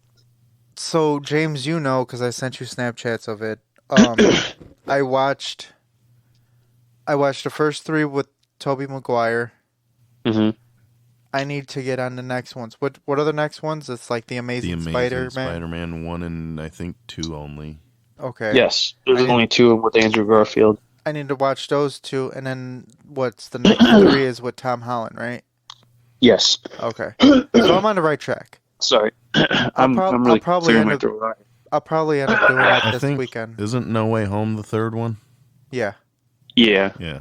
So James, you know, because I sent you Snapchats of it. I watched the first 3 with Tobey Maguire. Mm-hmm. I need to get on the next ones. What are the next ones? It's like the The Amazing Amazing Spider-Man. Spider-Man 1 and I think 2 only. Okay. Yes, there's I didn't- only 2 with Andrew Garfield. I need to watch those 2, and then what's the next 3 is with Tom Holland, right? Yes. Okay. So I'm on the right track. Sorry, I'm I'll really probably clearing end my up throat. I'll probably end up doing it I this think weekend. isn't No Way Home the third one? Yeah. Yeah. Yeah.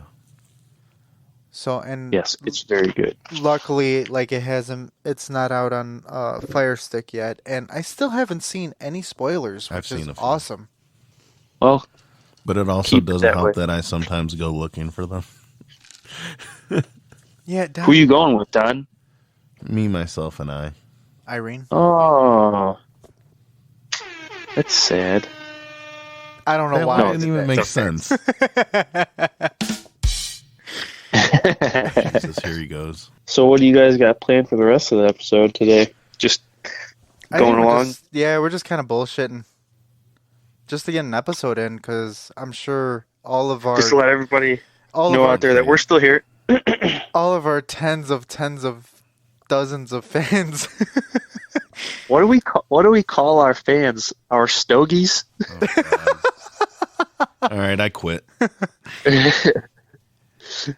So and Yes, it's very good. luckily, like it's not out on Fire Stick yet, and I still haven't seen any spoilers, I've which is seen a few. awesome. Well, But it also Keep it doesn't that help way. that I sometimes go looking for them. Yeah, who you Don, going with, Don? Me, myself, and I. Irene. Oh, that's sad. I don't know That why. one I didn't did even that. make sense. Jesus, here he goes. So, what do you guys got planned for the rest of the episode today? Just I think going we're along. we're just kind of bullshitting, just to get an episode in, because I'm sure all of Just to let everybody know our out there that we're still here. all of our tens of dozens of fans. What do we call our fans? Our stogies? Oh, God. All right, I quit.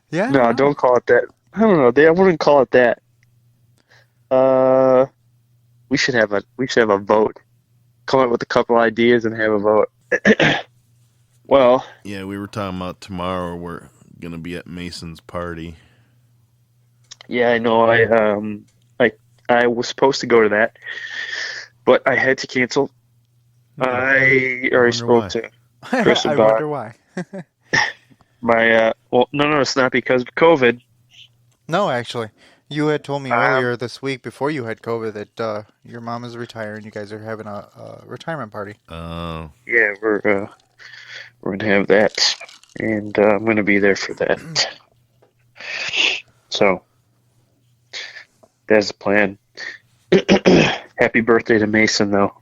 Yeah. No, don't call it that. I don't know. I wouldn't call it that. We should have a vote. Come up with a couple ideas and have a vote. Well, Yeah, we were talking about tomorrow. We're gonna be at Mason's party. yeah, I know. I was supposed to go to that, but I had to cancel. I already spoke to Chris I about wonder why. my. Well, no, it's not because of COVID. No, actually, you had told me earlier this week before you had COVID that your mom is retiring. You guys are having a retirement party. Oh, Yeah, we're gonna have that, and I'm gonna be there for that. So that's the plan. Happy birthday to Mason, though.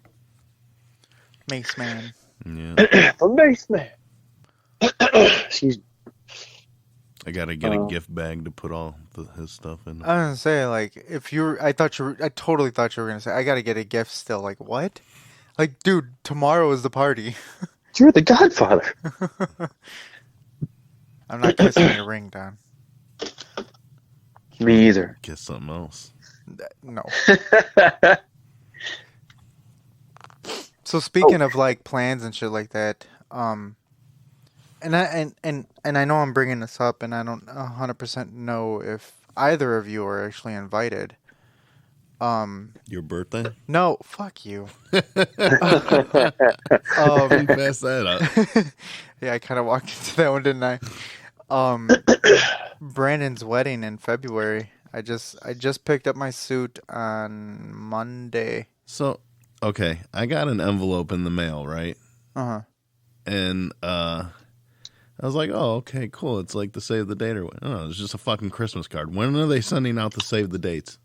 Mace man. yeah. The Mason. Excuse me. I gotta get a gift bag to put all his stuff in. I was gonna say, like, I totally thought you were gonna say, I gotta get a gift still. Like, what? Like, dude, tomorrow is the party. You're the Godfather. I'm not kissing your ring, Don. Me either. Get something else. No. So speaking of like plans and shit like that, and I know I'm bringing this up, and I don't 100% know if either of you are actually invited. Your birthday? No, fuck you. You messed that up. Yeah, I kind of walked into that one, didn't I? Brandon's wedding in February. I just picked up my suit on Monday. So, okay, I got an envelope in the mail, right? Uh-huh. And I was like, oh, okay, cool. It's like the save the date or what? Oh, it's just a fucking Christmas card. When are they sending out the save the dates?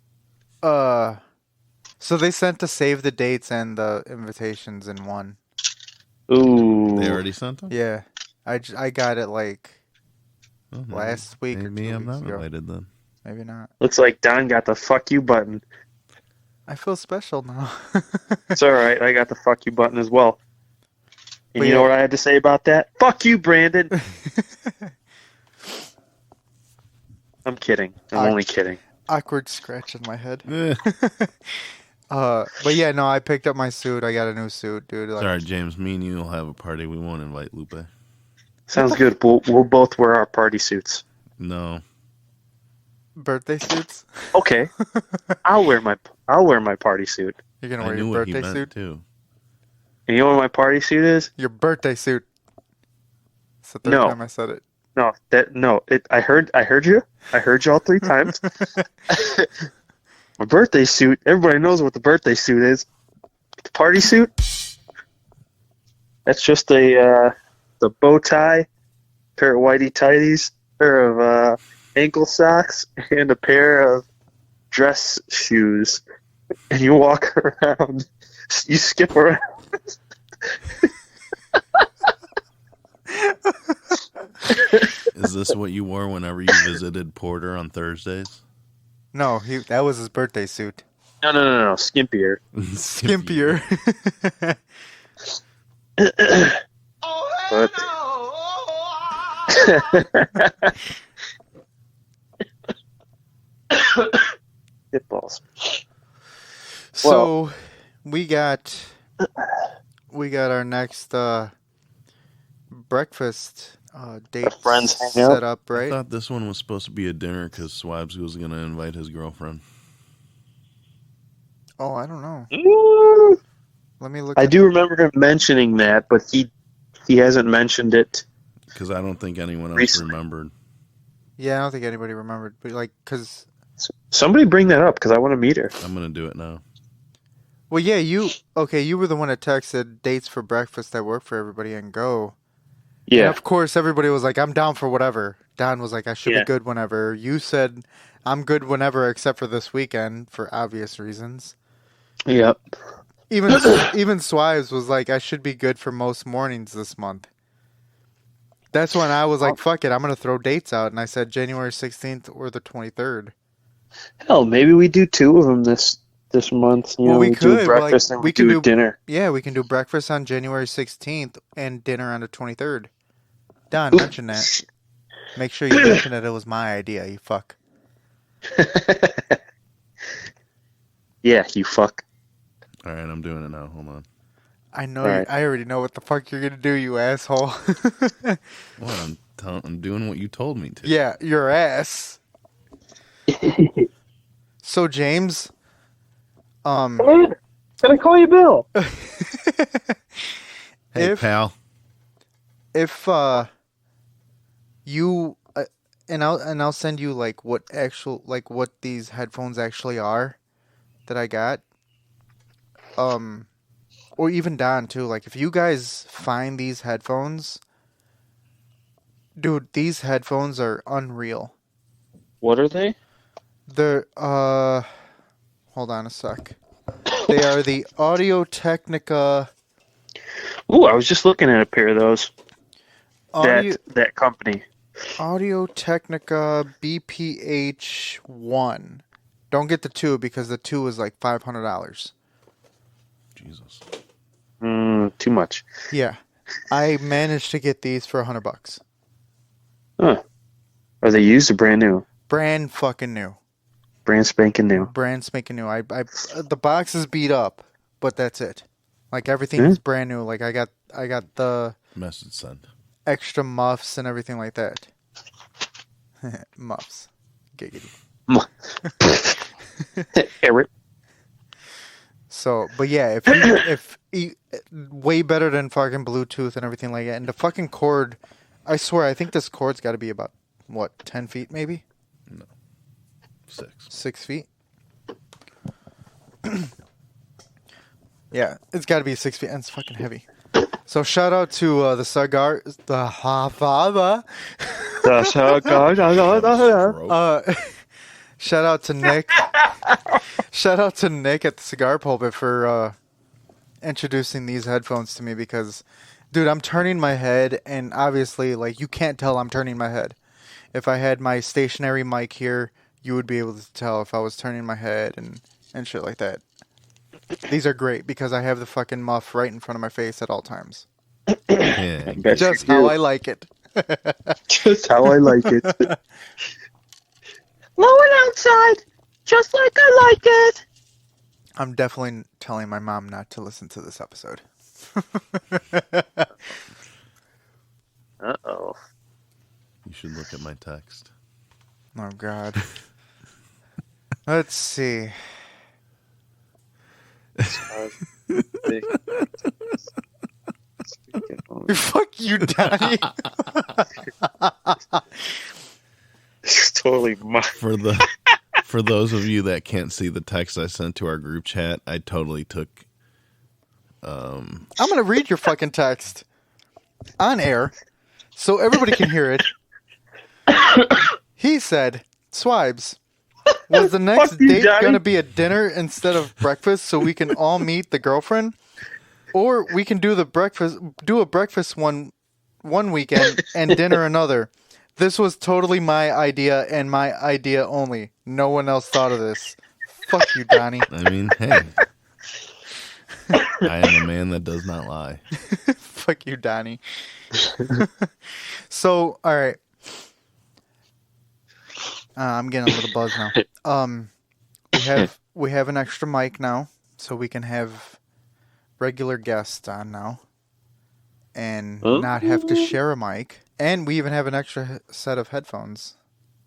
So they sent to save the dates and the invitations in one. Ooh. They already sent them? Yeah. I got it like Oh, last week or maybe 2 I'm weeks not ago. invited then. Maybe not. Looks like Don got the fuck you button. I feel special now. It's all right. I got the fuck you button as well. And But you know yeah. what I had to say about that? Fuck you, Brandon. I'm kidding. I'm only kidding. Awkward scratch in my head. Eh. But yeah, no, I picked up my suit. I got a new suit, dude. Like, Sorry, James. Me and you will have a party. We won't invite Lupe. Sounds good. We'll both wear our party suits. No. birthday suits. Okay. I'll wear my party suit. You're gonna I wear knew your what he birthday meant suit. too. And you know what my party suit is? Your birthday suit. It's the third No. time I said it. I heard you. I heard you all 3 times. My birthday suit. Everybody knows what the birthday suit is. The party suit. That's just the bow tie, pair of whitey tighties, pair of ankle socks, and a pair of dress shoes. And you walk around. You skip around. Is this what you wore whenever you visited Porter on Thursdays? No, that was his birthday suit. No. Skimpier. Skimpier. But Get balls. So we got our next breakfast date friends hang out? set up, I right? thought this one was supposed to be a dinner because Swabs was going to invite his girlfriend. Oh, I don't know. Mm, Let me look. I at do remember him mentioning that, but he hasn't mentioned it. Because I don't think anyone else Recently. remembered. Yeah, I don't think anybody remembered, but like, cause Somebody bring that up because I want to meet her. I'm going to do it now. well, yeah, you were the one that texted dates for breakfast that work for everybody and go. And Yeah. of course, everybody was like, "I'm down for whatever." Don was like, "I should Yeah. be good whenever." You said, "I'm good whenever except for this weekend for obvious reasons." Yep. Even Swives was like, "I should be good for most mornings this month." That's when I was like, "Fuck it, I'm gonna throw dates out," and I said January 16th or the 23rd. Hell, maybe we do 2 of them this month. You Well, know, we we could, do breakfast like, and we we can do do- dinner. Yeah, we can do breakfast on January 16th and dinner on the 23rd. Don, mention that. Make sure you mention that it was my idea, you fuck. Yeah, you fuck. All right, I'm doing it now. Hold on. I know. Right. I already know what the fuck you're gonna do, you asshole. What? I'm doing what you told me to. Yeah, your ass. So James, Can I call you Bill? Hey, if pal. you and I'll send you like what these headphones actually are that I got. Or even Don too. Like if you guys find these headphones, dude, these headphones are unreal. What are they? They're hold on a sec. They are the Audio Technica Ooh, I was just looking at a pair of those. Audio That company. Audio Technica BPH1. Don't get the 2 because the 2 is like $500. Jesus. Too much. Yeah. I managed to get these for $100. Huh. Are they used or brand new? Brand fucking new. Brand spanking new. Brand spanking new. I the box is beat up, but that's it. Like everything is brand new. Like I got the Message sent. extra muffs and everything like that. Muffs. Giggity. Eric. So, but yeah, way better than fucking Bluetooth and everything like that. And the fucking cord, I swear, I think this cord's got to be about, what, 10 feet maybe? 6. 6 feet? Yeah, it's got to be 6 feet, and it's fucking heavy. So shout out to the cigar, the Havana. Shout out to Nick. Shout out to Nick at the Cigar Pulpit for introducing these headphones to me because, dude, I'm turning my head, and obviously, like, you can't tell I'm turning my head. If I had my stationary mic here, you would be able to tell if I was turning my head and shit like that. These are great because I have the fucking muff right in front of my face at all times. Yeah. Yes, Just you how do. I like it. Just how I like it. Blow it outside, just like I like it. I'm definitely telling my mom not to listen to this episode. Uh-oh. You should look at my text. Oh, God. Let's see. Fuck you, Daddy. It's totally mine. For those of you that can't see the text I sent to our group chat, I totally took. I'm going to read your fucking text on air so everybody can hear it. He said, Swibes, was the next Fuck you, date Daddy. going to be a dinner instead of breakfast so we can all meet the girlfriend? Or we can do a breakfast one weekend and dinner another. This was totally my idea and my idea only. No one else thought of this. Fuck you, Donnie. I mean, hey. I am a man that does not lie. Fuck you, Donnie. So, all right. I'm getting a little buzz now. We have an extra mic now. so we can have regular guests on now and Oh. not have to share a mic. And we even have an extra set of headphones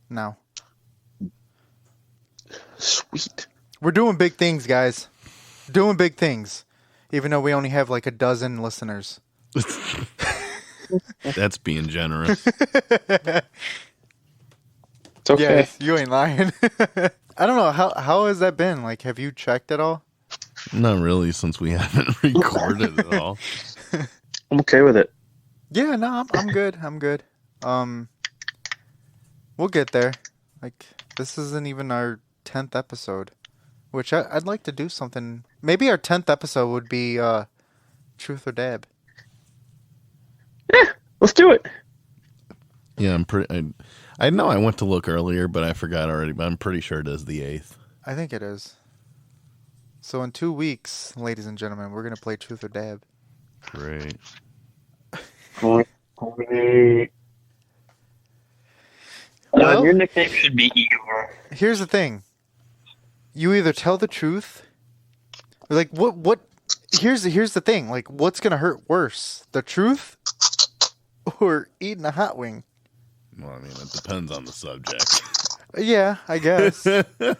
now. Sweet. We're doing big things, guys. Doing big things. Even though we only have like a dozen listeners. That's being generous. It's okay. Yes, you ain't lying. I don't know. How has that been? Like, have you checked at all? Not really, since we haven't recorded at all. I'm okay with it. Yeah, no, I'm good. I'm good. We'll get there. Like, this isn't even our 10th episode, which I'd like to do something. Maybe our 10th episode would be Truth or Dab. Let's do it. Yeah, I'm pretty. I know I went to look earlier, but I forgot already. But I'm pretty sure it is the 8th. I think it is. So in 2 weeks, ladies and gentlemen, we're gonna play Truth or Dab. Great. Great. Well- Your nickname should be Igor. Here's the thing. You either tell the truth, like what? Here's the thing. Like, what's gonna hurt worse, the truth, or eating a hot wing? Well, I mean, it depends on the subject. Yeah, I guess. Man. Well,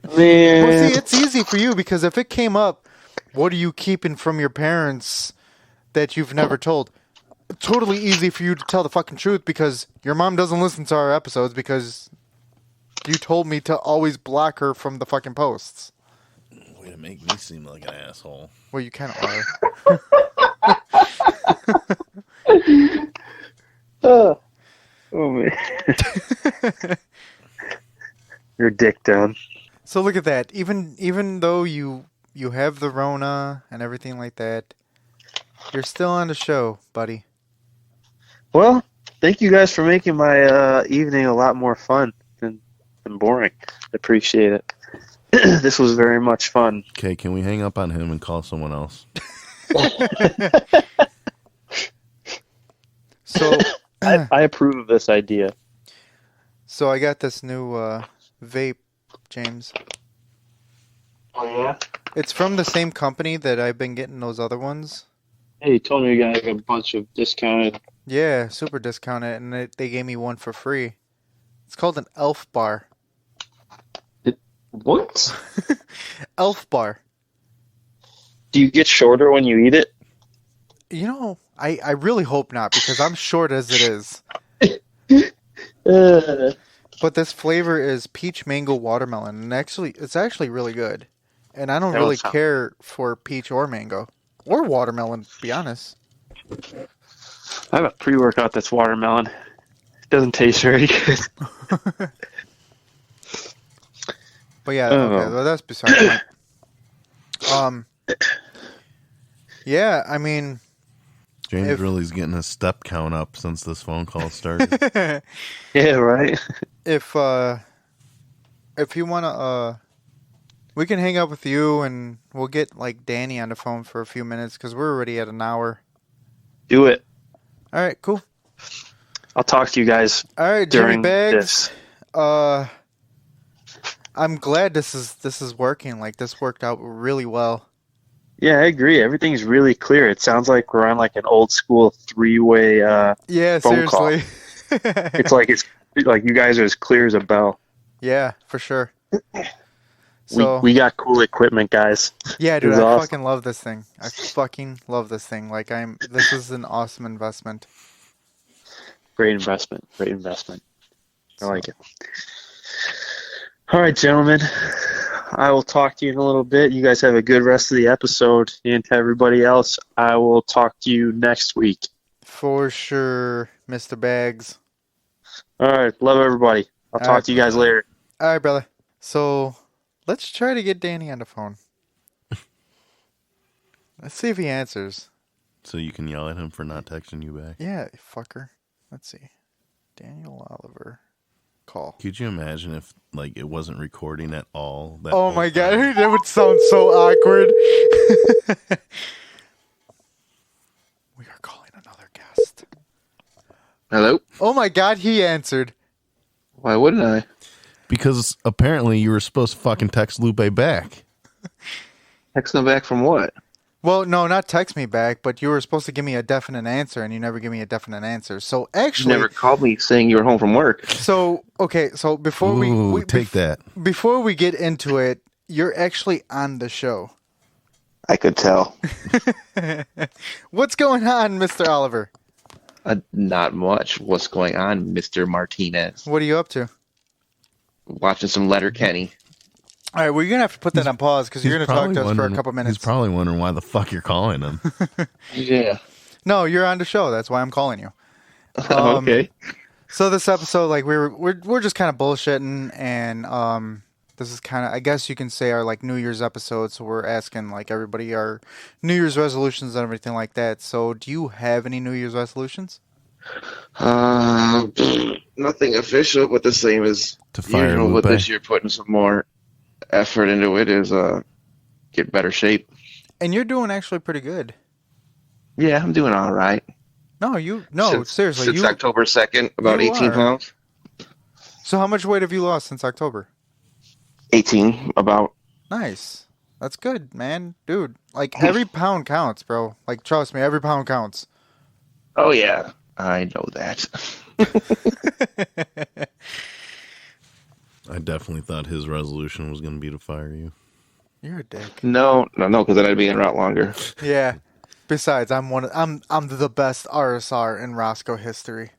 see, it's easy for you because if it came up, what are you keeping from your parents that you've never told? Totally easy for you to tell the fucking truth because your mom doesn't listen to our episodes because you told me to always block her from the fucking posts. Way to make me seem like an asshole. Well, you kind of are. Oh, man. You're a dick, down. So look at that. Even though you have the Rona and everything like that, you're still on the show, buddy. Well, thank you guys for making my evening a lot more fun than boring. Appreciate it. This was very much fun. Okay, can we hang up on him and call someone else? So I approve of this idea. so I got this new vape, James. Oh, yeah? It's from the same company that I've been getting those other ones. Hey, you told me you got a bunch of discounted. Yeah, super discounted, and they gave me one for free. It's called an Elf Bar. What? Elf Bar. Do you get shorter when you eat it? You know, I really hope not because I'm short as it is. But this flavor is peach mango watermelon, and it's actually really good. And I don't That really sounds- care for peach or mango or watermelon, to be honest. I have a pre-workout that's watermelon. It doesn't taste very good. But yeah, Oh. okay, well, that's beside the point. Yeah, I mean, James If- really is getting his step count up since this phone call started. Yeah, right? if you wanna, we can hang out with you, and we'll get like Danny on the phone for a few minutes because we're already at an hour. Do it. All right, cool. I'll talk to you guys All right, Jimmy during Bags. this. I'm glad this is working. Like, this worked out really well. Yeah, I agree. Everything's really clear. It sounds like we're on like an old school three-way. Yeah, Phone call. seriously. It's like you guys are as clear as a bell. Yeah, for sure. So we got cool equipment, guys. yeah, dude, is I awesome. fucking love this thing. I fucking love this thing. Like, this is an awesome investment. Great investment. Great investment. I like it. All right, gentlemen. I will talk to you in a little bit. You guys have a good rest of the episode. And to everybody else, I will talk to you next week. For sure, Mr. Bags. All right. Love everybody. I'll All talk right. to you guys later. All right, brother. So let's try to get Danny on the phone. Let's see if he answers. So you can yell at him for not texting you back. Yeah, fucker. Let's see. Daniel Oliver. Call. Could you imagine if like it wasn't recording at all? That Oh whole my god, time? that would sound so awkward. We are calling another guest. Hello? Oh my god, he answered. Why wouldn't I? Because apparently you were supposed to fucking text Lupe back. Text them back from what? Well, no, not text me back, but you were supposed to give me a definite answer, and you never give me a definite answer. So You actually, never called me saying you were home from work. so okay, so before Ooh, we take that. before we get into it, you're actually on the show. I could tell. What's going on, Mr. Oliver? Not much. What's going on, Mr. Martinez? What are you up to? Watching some Letter Kenny. All right, well, you're gonna have to put that on pause because you're He's gonna talk probably to us for a wondering- couple minutes. He's probably wondering why the fuck you're calling him. Yeah. No, you're on the show. That's why I'm calling you. Okay. So this episode, like we're just kind of bullshitting, and this is kind of, I guess you can say, our like New Year's episode. So we're asking like everybody our New Year's resolutions and everything like that. So do you have any New Year's resolutions? Nothing official, but the same as To fire usual. Lupe. But this year, putting some more effort into it is get better shape. And you're doing actually pretty good. Yeah, I'm doing all right. No, seriously, Since October 2nd, about you 18 are. pounds. So how much weight have you lost since October? 18, about. Nice. That's good, man. Dude, like every pound counts, bro. Like trust me, every pound counts. Oh, yeah. I know that. I definitely thought his resolution was going to be to fire you. You're a dick. No, because then I'd be in route longer. Yeah. Besides, I'm the best RSR in Roscoe history.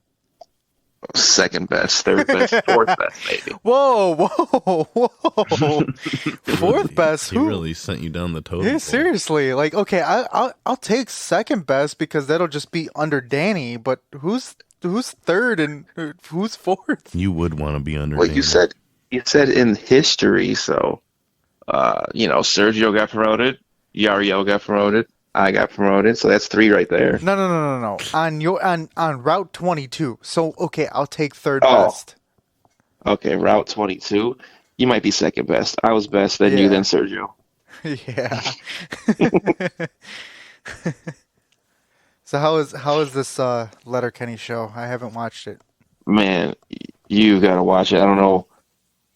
Second best, third best, fourth best, maybe. Whoa, whoa, whoa! Fourth best? He Who? really sent you down the totem Yeah, pole. seriously. Like, okay, I'll take second best because that'll just be under Danny. But who's third and who's fourth? You would want to be under. Well, Danny. you said in history, so Sergio got promoted, Yario got promoted, I got promoted, so that's 3 right there. No. On Route 22. So okay, I'll take third Oh. best. Okay, Route 22. You might be second best. I was best, then you, Yeah. then Sergio. Yeah. So how is this Letterkenny show? I haven't watched it. Man, you gotta watch it. I don't know,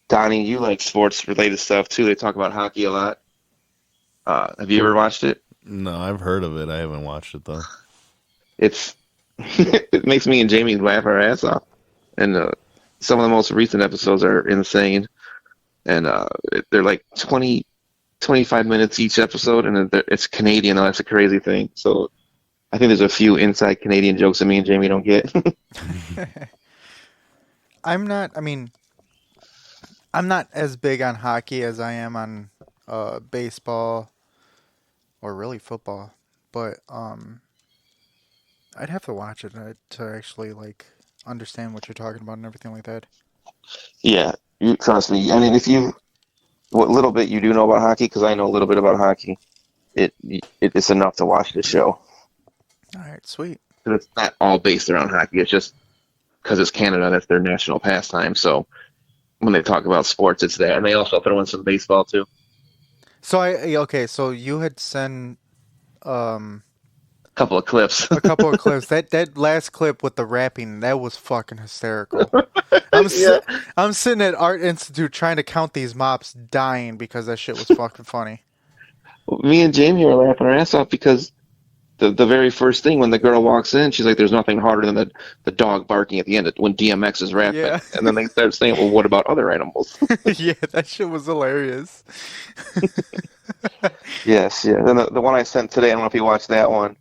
Donnie, you like sports related stuff too. They talk about hockey a lot. Have you ever watched it? No, I've heard of it. I haven't watched it though. It's it makes me and Jamie laugh our ass off, and some of the most recent episodes are insane, and they're like 20, 25 minutes each episode, and it's Canadian. That's a crazy thing. So I think there's a few inside Canadian jokes that me and Jamie don't get. I'm not as big on hockey as I am on baseball or really football, but I'd have to watch it to actually like understand what you're talking about and everything like that. Yeah, you trust me. I mean, what little bit you do know about hockey, because I know a little bit about hockey, it's enough to watch the show. All right, sweet. And it's not all based around hockey. It's just because it's Canada, that's their national pastime. So when they talk about sports, it's there, and they also throw in some baseball too. So so you had sent A couple of clips. a couple of clips. That last clip with the rapping, that was fucking hysterical. I'm sitting at Art Institute trying to count these mops, dying because that shit was fucking funny. Me and Jamie were laughing our ass off because the very first thing when the girl walks in, she's like, "There's nothing harder than the dog barking at the end when DMX is rapping." Yeah. And then they start saying, "Well, what about other animals?" Yeah, that shit was hilarious. Yes, yeah. Then the one I sent today, I don't know if you watched that one.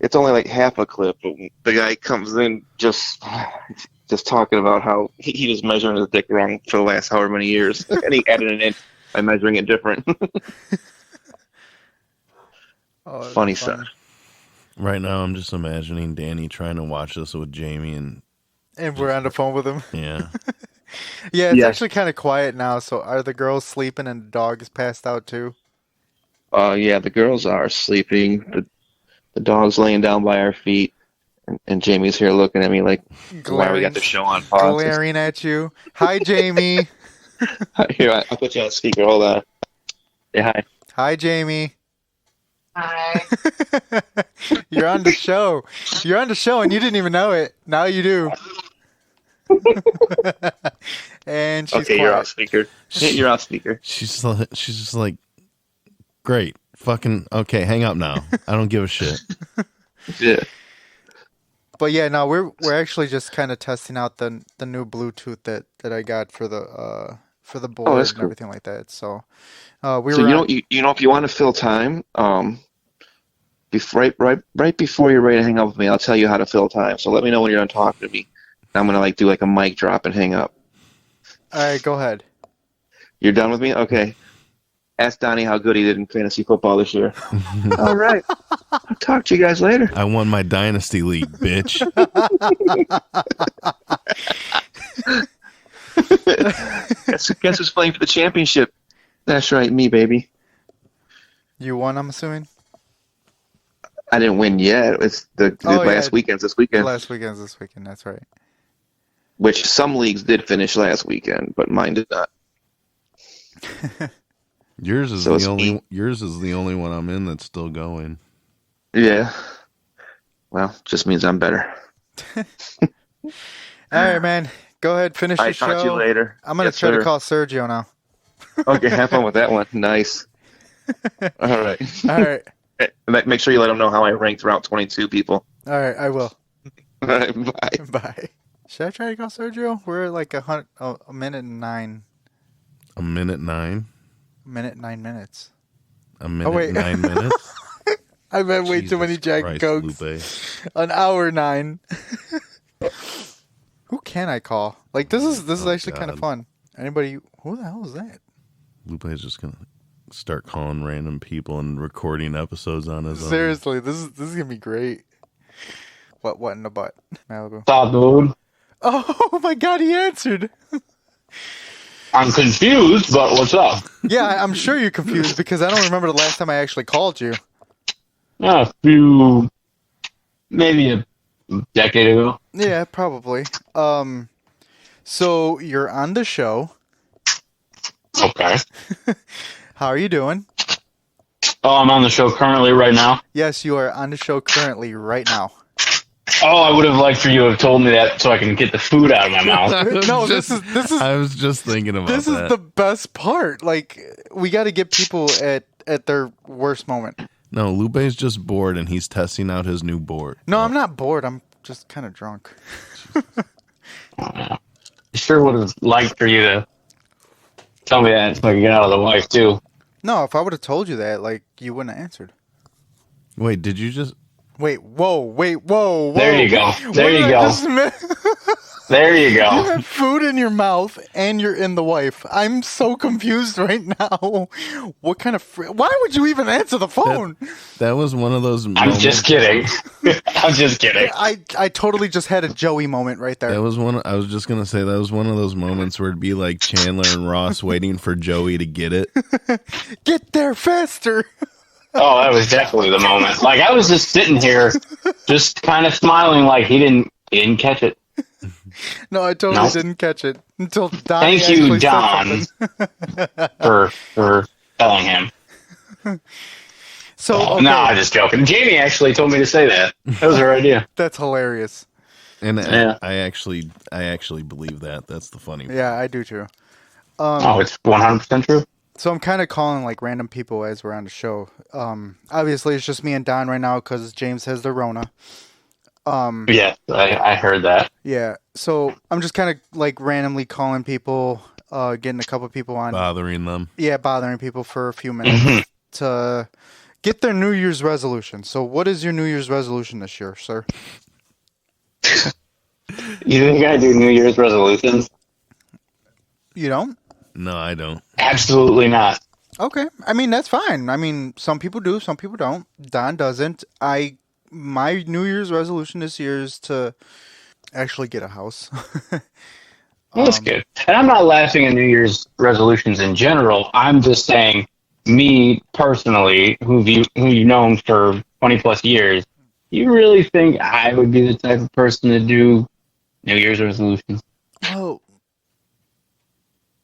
It's only like half a clip, but the guy comes in just talking about how he was measuring his dick wrong for the last however many years, and he added an inch by measuring it different. Oh, that's Funny stuff. Right now, I'm just imagining Danny trying to watch this with Jamie, and And we're on the phone with him. yeah, Yeah, it's Yeah. actually kind of quiet now. So are the girls sleeping and the dog is passed out too? Yeah, the girls are sleeping. The dog's laying down by our feet, and Jamie's here looking at me like, "Why we got the show on pause?" glaring at you. Hi, Jamie. Here, I'll put you on speaker. Hold on. Yeah, hi. Hi, Jamie. Hi. You're on the show. You're on the show, and you didn't even know it. Now you do. And she's Okay, you're quiet. off speaker. You're off speaker. she's just like Great. Fucking okay. Hang up now. I don't give a shit. Yeah. But yeah, no, we're actually just kind of testing out the new Bluetooth that I got for the Oh, board that's and cool. everything like that. So we So were you know, on. you know, if you want to fill time, right before you're ready to hang up with me, I'll tell you how to fill time. So let me know when you're done talking to me. I'm gonna like do like a mic drop and hang up. All right, go ahead. You're done with me? Okay. Ask Donnie how good he did in fantasy football this year. All right. I'll talk to you guys later. I won my dynasty league, bitch. Guess who's playing for the championship? That's right, me, baby. You won, I'm assuming. I didn't win yet. It's the Oh, yeah. last weekend's this weekend, Last weekend's this weekend. That's right. which some leagues did finish last weekend, but mine did not. Yours is So it's yours is the only one I'm in that's still going. Yeah. Well, just means I'm better. All right, man. Go ahead, finish I your talk to you show. later. I'm gonna Yes, try to sir. call Sergio now. Okay, have fun with that one. Nice. All right. All right, Make sure you let them know how I ranked Route 22 people. all right. I will. All right, bye. Bye. Should I try to call Sergio? We're at like a minute and 9. A minute 9. Minute 9 minutes. A minute wait. 9 minutes. I bet way too many Jesus Jack Christ, Cokes. Lupe. An hour 9. Who can I call? Like this is Oh, actually kind of God. fun. Anybody? Who the hell is that? Lupe is just gonna start calling random people and recording episodes on his own. Seriously, this is gonna be great. What in the butt, Malibu? Stop, dude. Oh my God, he answered. I'm confused, but what's up? Yeah, I'm sure you're confused because I don't remember the last time I actually called you. A few, maybe a decade ago. Yeah, probably. So you're on the show. Okay. How are you doing? Oh, I'm on the show currently right now. Yes, you are on the show currently right now. Oh, I would have liked for you to have told me that so I can get the food out of my mouth. No, this is I was just thinking about this is that. the best part. Like we got to get people at their worst moment. No, Lupe's just bored and he's testing out his new board. No, I'm not bored. I'm just kind of drunk. I sure would have liked for you to tell me that so I could get out of the wife, too. No, if I would have told you that, like you wouldn't have answered. Wait, did you just... Wait, whoa. There you go. There What you did I go. just mi- There you You go. have food in your mouth and you're in the wife. I'm so confused right now. What kind of... Why would you even answer the phone? That was one of those I'm moments... just kidding. I'm just kidding. I totally just had a Joey moment right there. That was one... I was just going to say, that was one of those moments where it'd be like Chandler and Ross waiting for Joey to get it. Get there faster. Oh, that was definitely the moment. Like, I was just sitting here, just kind of smiling like he didn't catch it. No, I totally No. didn't catch it until Donnie Thank you, actually said Don, something. for telling him. So, okay, No, I'm just joking. Jamie actually told me to say that. That was her idea. that's hilarious. And Yeah. I actually believe that. That's the funny part. Yeah, I do too. Oh, it's 100% true? So I'm kind of calling like random people as we're on the show. Obviously, it's just me and Don right now because James has the Rona. Yeah, I heard that. Yeah, so I'm just kind of like randomly calling people, getting a couple people on. Bothering them. Yeah, bothering people for a few minutes to get their New Year's resolution. So what is your New Year's resolution this year, sir? You think I do New Year's resolutions? You don't? No, I don't. Absolutely not. Okay. I mean, that's fine. I mean, some people do, some people don't. Don doesn't. My New Year's resolution this year is to actually get a house. That's good. And I'm not laughing at New Year's resolutions in general. I'm just saying, me personally, who you've known for 20 plus years, you really think I would be the type of person to do New Year's resolutions? Well,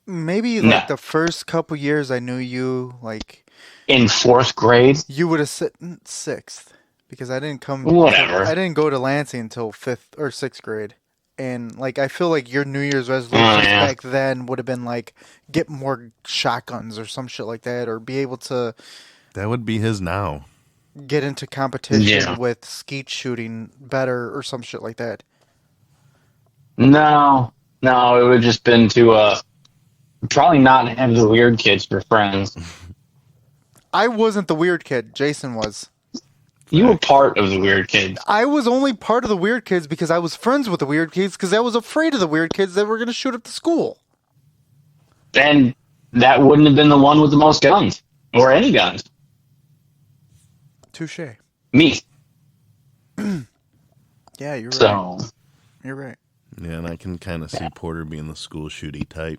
maybe No. like the first couple years I knew you, like In fourth grade? you would have sit in sixth because I didn't come. Whatever. I didn't go to Lansing until fifth or sixth grade, and like I feel like your New Year's resolutions yeah. back then would have been like get more shotguns or some shit like that, or be able to That would be his now. get into competition Yeah. with skeet shooting better or some shit like that. No, it would just been to probably not have the weird kids for friends. I wasn't the weird kid. Jason was. You were part of the weird kids. I was only part of the weird kids because I was friends with the weird kids because I was afraid of the weird kids that were going to shoot up the school. And that wouldn't have been the one with the most guns. Or any guns. Touche. Me. Yeah, you're right. So, You're right. Yeah, and I can kind of see Porter being the school shooty type.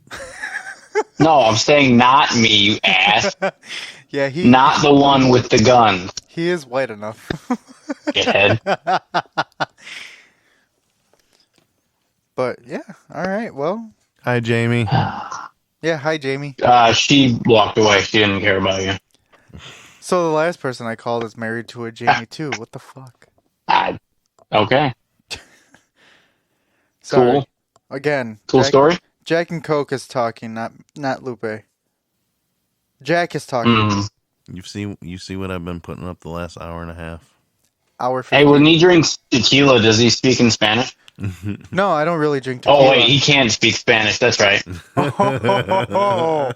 no, I'm saying not me, you ass. Yeah, Not the one with the gun. he is white enough. Shithead. But yeah, all right. Well, Hi, Jamie. yeah. Hi, Jamie. She walked away. She didn't care about you. So the last person I called is married to a Jamie too. What the fuck? Okay. Sorry. Cool. Again. Cool story? Jack and Coke is talking, not Lupe. Jack is talking. Mm. You see what I've been putting up the last hour and a half. Hour 50. Hey, when he drinks tequila, does he speak in Spanish? No, I don't really drink tequila. Oh, wait, he can't speak Spanish. That's right. Oh,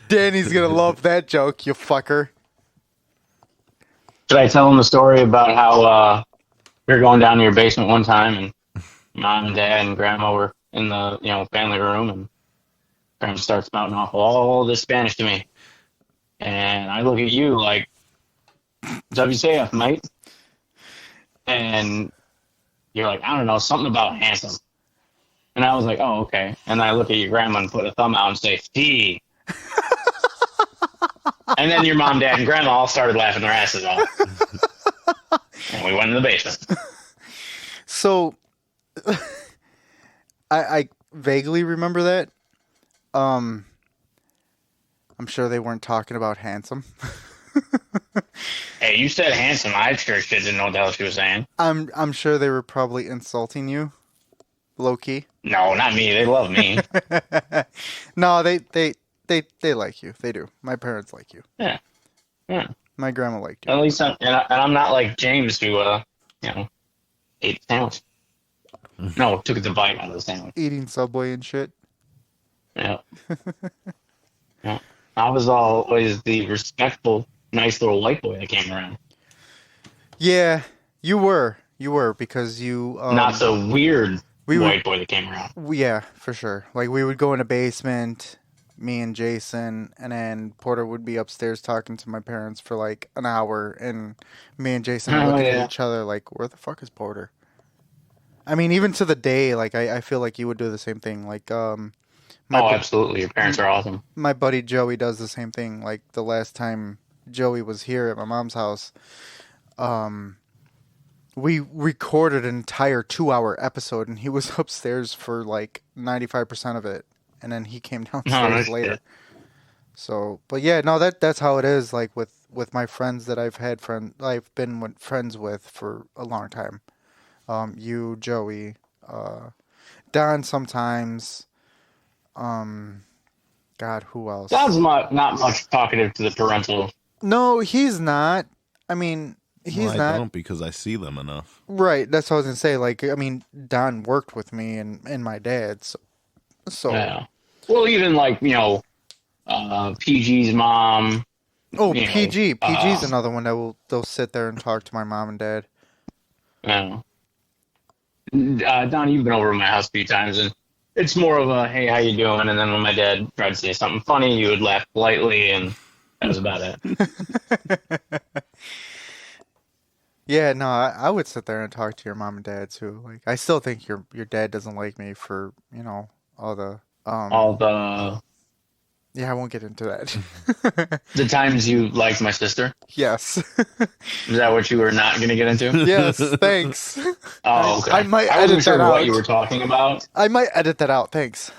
Danny's gonna love that joke, you fucker. Should I tell him the story about how we were going down to your basement one time and mom and dad and grandma were in the family room and grandma starts spouting off all this Spanish to me. And I look at you like, WCF, mate? And you're like, I don't know, something about handsome. And I was like, oh, okay. And I look at your grandma and put a thumb out and say, "Fee." And then your mom, dad, and grandma all started laughing their asses off. And we went in the basement. So, I vaguely remember that. I'm sure they weren't talking about handsome. Hey, you said handsome. I sure shit didn't know what the hell she was saying. I'm sure they were probably insulting you, low key. No, not me. They love me. No, they like you. They do. My parents like you. Yeah. My grandma liked you. At least I'm not like James who, ate the sandwich. No, took the bite out of the sandwich. Eating Subway and shit. Yeah. Yeah. I was always the respectful, nice little white boy that came around. Yeah, you were because you Not the weird we white boy that came around. Yeah, for sure. Like we would go in a basement, me and Jason, and then Porter would be upstairs talking to my parents for like an hour, and me and Jason were looking at each other like, where the fuck is Porter? I mean, even to the day, like I feel like you would do the same thing. Like Absolutely. Your parents are awesome. my buddy Joey does the same thing. Like the last time Joey was here at my mom's house, we recorded an entire 2-hour episode, and he was upstairs for like 95% of it, and then he came downstairs later. Shit. So, but yeah, no, that's how it is. Like with my friends that I've been friends with for a long time. You, Joey, Don sometimes. God, who else? Don's not much talkative to the parental. No, he's not. I mean, he's I not. don't because I see them enough. Right, that's what I was gonna say. Like, I mean, Don worked with me and my dad, so. Yeah. Well, even like, PG's mom. Oh, you know, PG's another one that they'll sit there and talk to my mom and dad. Yeah. Don, you've been over to my house a few times, and it's more of a, hey, how you doing? And then when my dad tried to say something funny, you would laugh politely, and that was about it. Yeah, no, I would sit there and talk to your mom and dad too. Like, I still think your dad doesn't like me for all the Yeah, I won't get into that. the times you liked my sister. Yes. Is that what you were not going to get into? Yes. Thanks. Oh, okay. I might I wasn't edit sure that what out. you were talking about. I might edit that out. Thanks.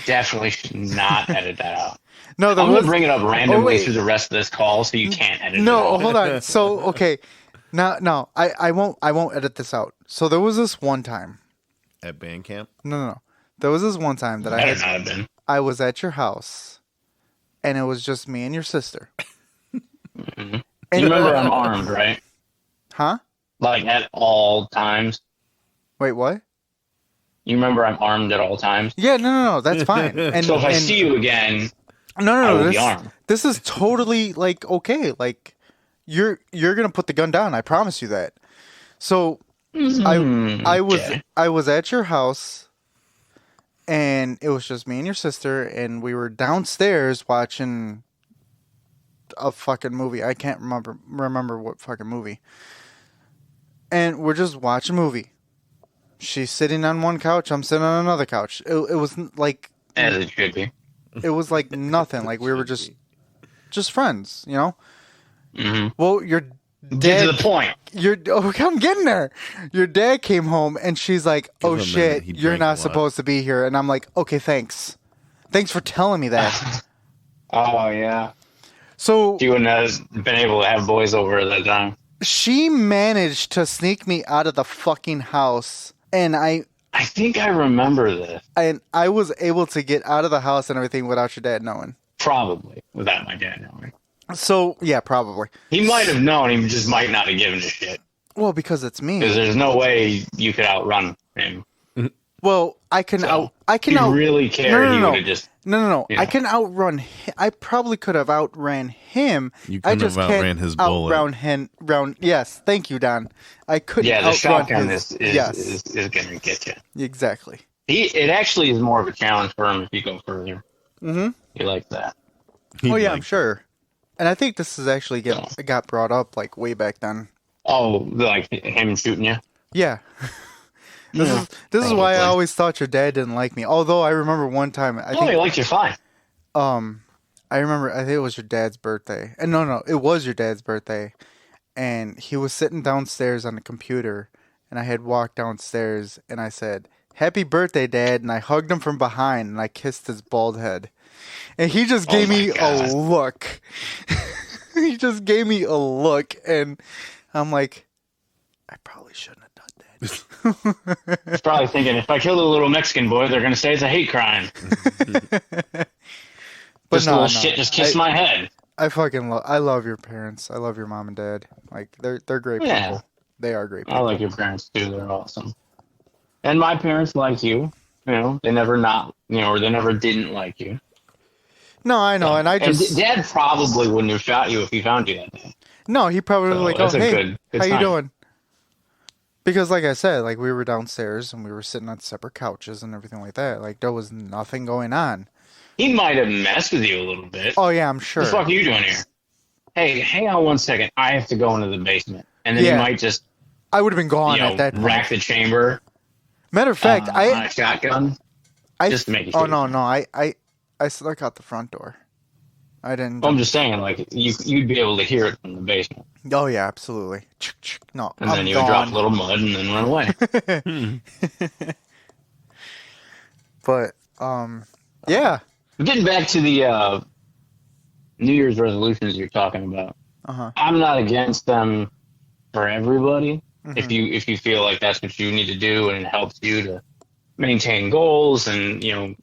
Definitely should not edit that out. No, I'm going to bring it up randomly through the rest of this call, so you can't edit it No, out. hold on. So, okay. No, I won't edit this out. So there was this one time. At band camp? No. There was this one time that That would not have been. I was at your house, and it was just me and your sister. You remember I'm armed, right? Huh? Like at all times. Wait, what? You remember I'm armed at all times. Yeah, no, that's fine. And So if I see you again, I no, will be armed. this is totally like okay. Like you're gonna put the gun down. I promise you that. So Okay. I was at your house, and it was just me and your sister, and we were downstairs watching a fucking movie. I can't remember what fucking movie. And we're just watching a movie. She's sitting on one couch. I'm sitting on another couch. It was like As it should be. it was like nothing. Like we were just friends, you know. Mm-hmm. Well, your Get dad. to the point. I'm getting there. Your dad came home and she's like, Give "Oh him a shit, minute. He you're drank not a lot. supposed to be here." And I'm like, "Okay, thanks. Thanks for telling me that." Oh, yeah. So You wouldn't have been able to have boys over at that time. she managed to sneak me out of the fucking house, and I think I remember this. was able to get out of the house and everything without your dad knowing. Probably. Without my dad knowing. So yeah, probably. He might have known. He just might not have given a shit. Well, because it's me. Because there's no way you could outrun him. Well, I can If you really cared, he would have just... No. Yeah. I can outrun. I probably could have outran him. You I couldn't just have can't outran his bullet. outrun him. Yes, thank you, Don. I couldn't. Yeah, the outrun shotgun his, is yes, going to get you. exactly. It actually is more of a challenge for him if you go further. Mm-hmm. He likes that. Oh yeah, Like, I'm sure. And I think this is actually got brought up like way back then. Oh, like him shooting you? Yeah. This is why I always thought your dad didn't like me. Although I remember one time He likes you fine. I remember I think it was your dad's birthday. And no, it was your dad's birthday. And he was sitting downstairs on the computer, and I had walked downstairs and I said, "Happy birthday, Dad," and I hugged him from behind and I kissed his bald head. And he just gave me a look. He just gave me a look, and I'm like, I probably shouldn't have done that. He's probably thinking, if I kill the little Mexican boy, they're going to say it's a hate crime. But This little shit just kissed my head. I love your parents. I love your mom and dad. Like they're great people. They are great people. I like your parents too. They're awesome. And my parents like you. You know, they never or they never didn't like you. No, I know, and Dad probably wouldn't have shot you if he found you that day. No, he probably was like, "Oh, hey, good how you sign. doing?" Because, like I said, like we were downstairs and we were sitting on separate couches and everything like that. Like there was nothing going on. He might have messed with you a little bit. Oh yeah, I'm sure. What the fuck are you doing here? Hey, hang on 1 second. I have to go into the basement, and then Yeah. he might just I would have been gone at that point. rack the chamber. Matter of fact, on a shotgun. Just to make it Oh sure. no, I snuck out the front door. I didn't. I'm just saying, like you'd be able to hear it from the basement, Oh yeah, absolutely. No, and I'm then you gone. would drop a little mud and then run away. But yeah. Getting back to the New Year's resolutions you're talking about, I'm not against them for everybody. Mm-hmm. If you feel like that's what you need to do and it helps you to maintain goals and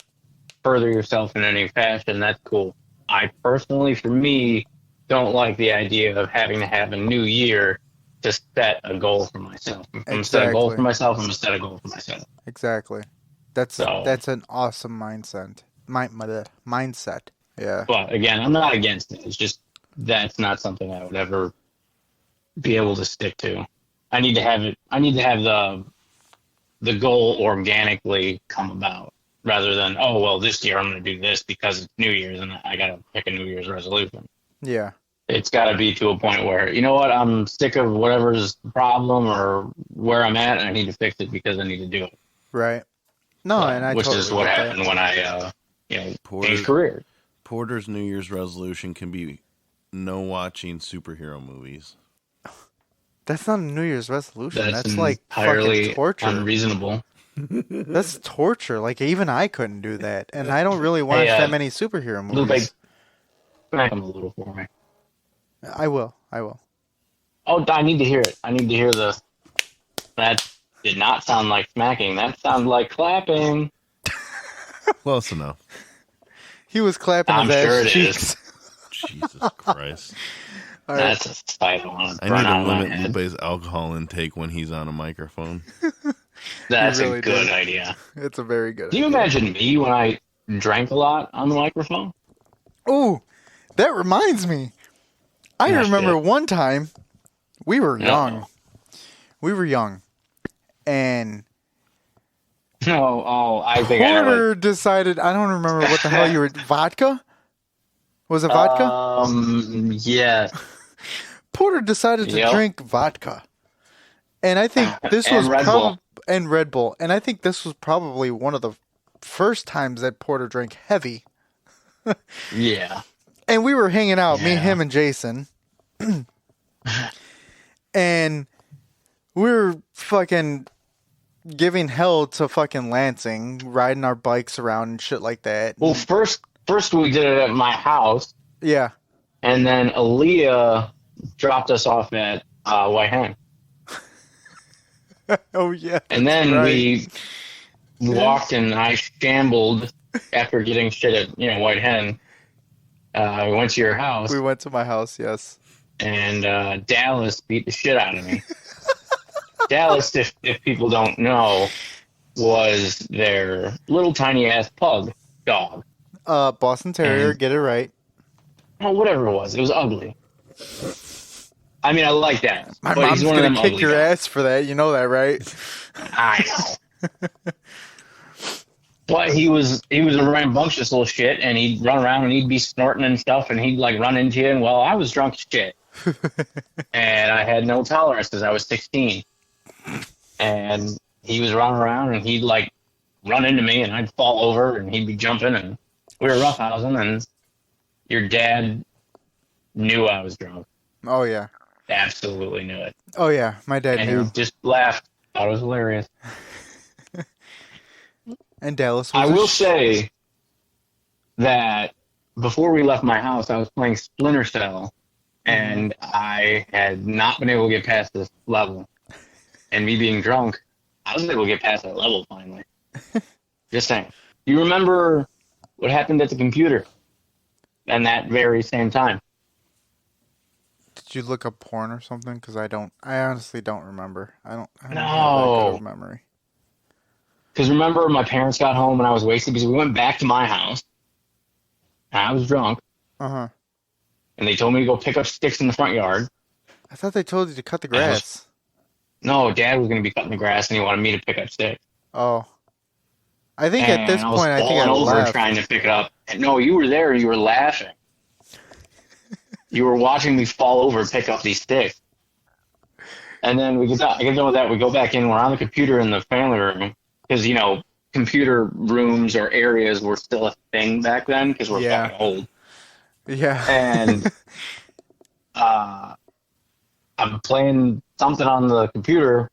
further yourself in any fashion, that's cool. I personally, for me, don't like the idea of having to have a new year to set a goal for myself. If I'm gonna set a goal for myself, I'm gonna set a goal for myself. Exactly. That's an awesome mindset. Mindset. Yeah. But again, I'm not against it. It's just that's not something I would ever be able to stick to. I need to have it. I need to have the goal organically come about, rather than this year I'm going to do this because it's New Year's and I got to pick a New Year's resolution. Yeah. It's got to be to a point where, you know what, I'm sick of whatever's the problem or where I'm at, and I need to fix it because I need to do it. Right. No, and I which totally is what get happened that. when I changed careers. Porter's New Year's resolution can be no watching superhero movies. That's not a New Year's resolution. That's like entirely fucking torture. unreasonable. That's torture. Like even I couldn't do that, and I don't really watch that many superhero movies. Lupe, smack him a little for me. I will. Oh, I need to hear it. I need to hear that did not sound like smacking. That sounded like clapping. Close enough. He was clapping I'm his sure ass it cheeks. is. Jesus Christ. All right. That's a sight I want to I burn need out to of my limit head. Lupe's alcohol intake when he's on a microphone. That's really a good do. idea. It's a very good Do you idea. imagine me when I drank a lot on the microphone? Oh, that reminds me. I No remember shit. one time we were young. Uh-oh. We were young. And Oh, I think I know. Porter decided, I don't remember what the hell you were, vodka? Was it vodka? Yeah. Porter decided to Yep. drink vodka. And I think this And was Red Bull. and Red Bull. And I think this was probably one of the first times that Porter drank heavy. Yeah. And we were hanging out, me, Yeah. him, and Jason. And we were fucking giving hell to fucking Lansing, riding our bikes around and shit like that. Well, first we did it at my house, Yeah. and then Aaliyah dropped us off at White Hen. Oh, yeah. And that's then right. we walked and I shambled after getting shit at White Hen. We went to your house, We went to my house, yes. and Dallas beat the shit out of me. Dallas, if people don't know, was their little tiny ass pug dog. Boston Terrier, And- get it right. Well, whatever it was ugly. I mean, I like that. My but mom's he's one of gonna them kick ugly your dogs. ass for that. You know that, right? I know. But he was a rambunctious little shit, and he'd run around and he'd be snorting and stuff, and he'd like run into you. And well, I was drunk as shit, and I had no tolerance because I was 16. And he was running around, and he'd like run into me, and I'd fall over, and he'd be jumping, and we were roughhousing, and your dad knew I was drunk. Oh yeah. Absolutely knew it, Oh yeah. My dad and knew. he just laughed. Thought it was hilarious. And Dallas was I a will say that before we left my house, I was playing Splinter Cell, and I had not been able to get past this level. And me being drunk, I was able to get past that level finally. Just saying. You remember what happened at the computer? And that very same time. Did you look up porn or something? Because I honestly don't remember. I don't have that No. good of memory. Because remember, my parents got home and I was wasted because we went back to my house. And I was drunk. Uh-huh. And they told me to go pick up sticks in the front yard. I thought they told you to cut the grass. No, Dad was going to be cutting the grass and he wanted me to pick up sticks. Oh. I think at this And I was point, I think I falling over left. trying to pick it up. And no, you were there and you were laughing. You were watching me fall over and pick up these sticks. And then I get done with that. We go back in. We're on the computer in the family room because computer rooms or areas were still a thing back then because we're Yeah. fucking old. Yeah. And I'm playing something on the computer,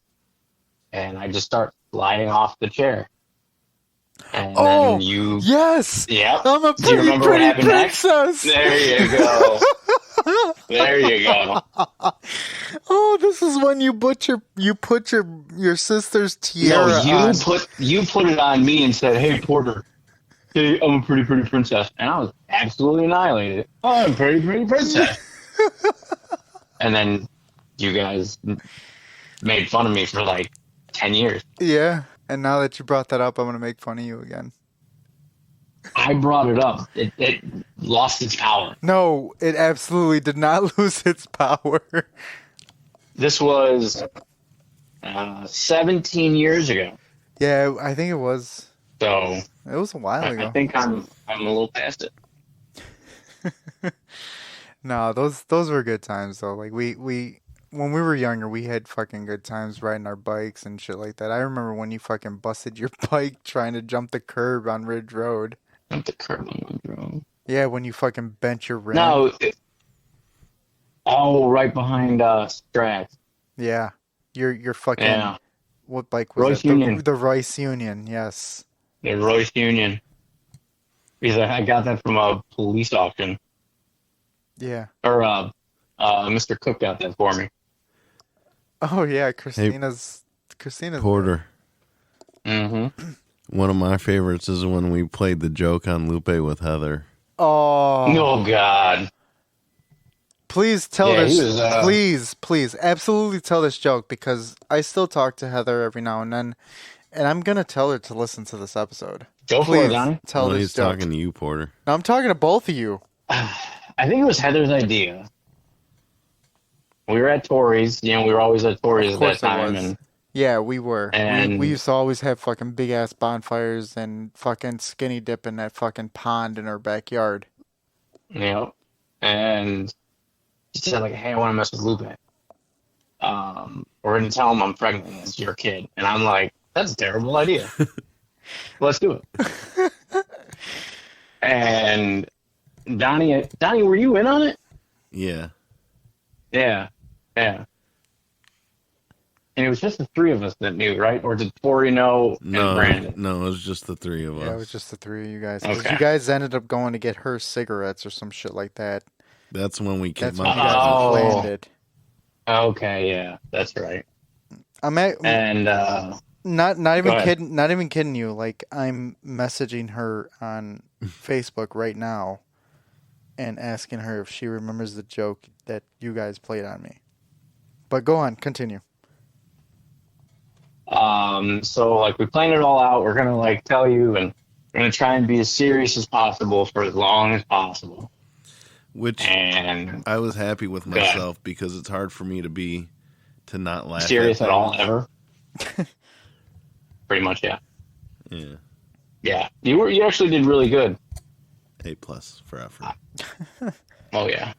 and I just start sliding off the chair. And Oh, then you, yes. yep. I'm a Do you pretty, remember what pretty happened next? princess. There you go. There you go. Oh, this is when you put your sister's tiara No, on. you put it on me and said, "Hey, Porter, hey, I'm a pretty princess," and I was absolutely annihilated. Oh, I'm a pretty princess. And then you guys made fun of me for like 10 years. Yeah. And now that you brought that up, I'm gonna make fun of you again. I brought it up. It lost its power. No, it absolutely did not lose its power. This was 17 years ago. Yeah, I think it was. So It was a while I ago. think I'm a little past it. No, those were good times though. Like we when we were younger, we had fucking good times riding our bikes and shit like that. I remember when you fucking busted your bike trying to jump the curb on Ridge Road. Not the curb on my drone. Yeah, when you fucking bent your rim. No. Right behind Strax. Yeah. Your fucking Yeah. what bike was Royce it? Union. The Royce Union, yes. The Royce Union. Because I got that from a police auction. Yeah. Or Mr. Cook got that for me. Oh yeah, Christina's Porter. Mm-hmm. One of my favorites is when we played the joke on Lupe with Heather. Oh. Oh, God. Please tell Yeah, he this. was. Please, absolutely tell this joke because I still talk to Heather every now and then, and I'm gonna tell her to listen to this episode. Go for it, Please Donnie. tell No, this he's joke. talking to you, Porter. No, I'm talking to both of you. I think it was Heather's idea. We were at Tori's. You know, we were always at Tori's Of at that course it time, was. and Yeah, we were. And- we used to always have fucking big ass bonfires and fucking skinny dip in that fucking pond in our backyard. you know, and she said like, "Hey, I want to mess with Lupe. We're gonna tell him I'm pregnant. And it's your kid." And I'm like, "That's a terrible idea. Let's do it." And Donnie, were you in on it? Yeah. Yeah. And it was just the three of us that knew, right? Or did Tori know and Brandon? No, it was just the three of us. Yeah, it was just the three of you guys. 'Cause Okay. you guys ended up going to get her cigarettes or some shit like that. That's when we came That's when you up. guys Oh. planned it. Okay, yeah, that's right. I'm at, And not Go even ahead. kidding. Not even kidding you. Like I'm messaging her on Facebook right now, and asking her if she remembers the joke that you guys played on me. But go on, continue. so like we planned it all out. We're gonna like tell you, and we're gonna try and be as serious as possible for as long as possible. Which And I was happy with Go ahead. myself because it's hard for me to not laugh. serious at all, things. ever. Pretty much, yeah. Yeah. Yeah, you actually did really good. A+ for effort. Oh yeah.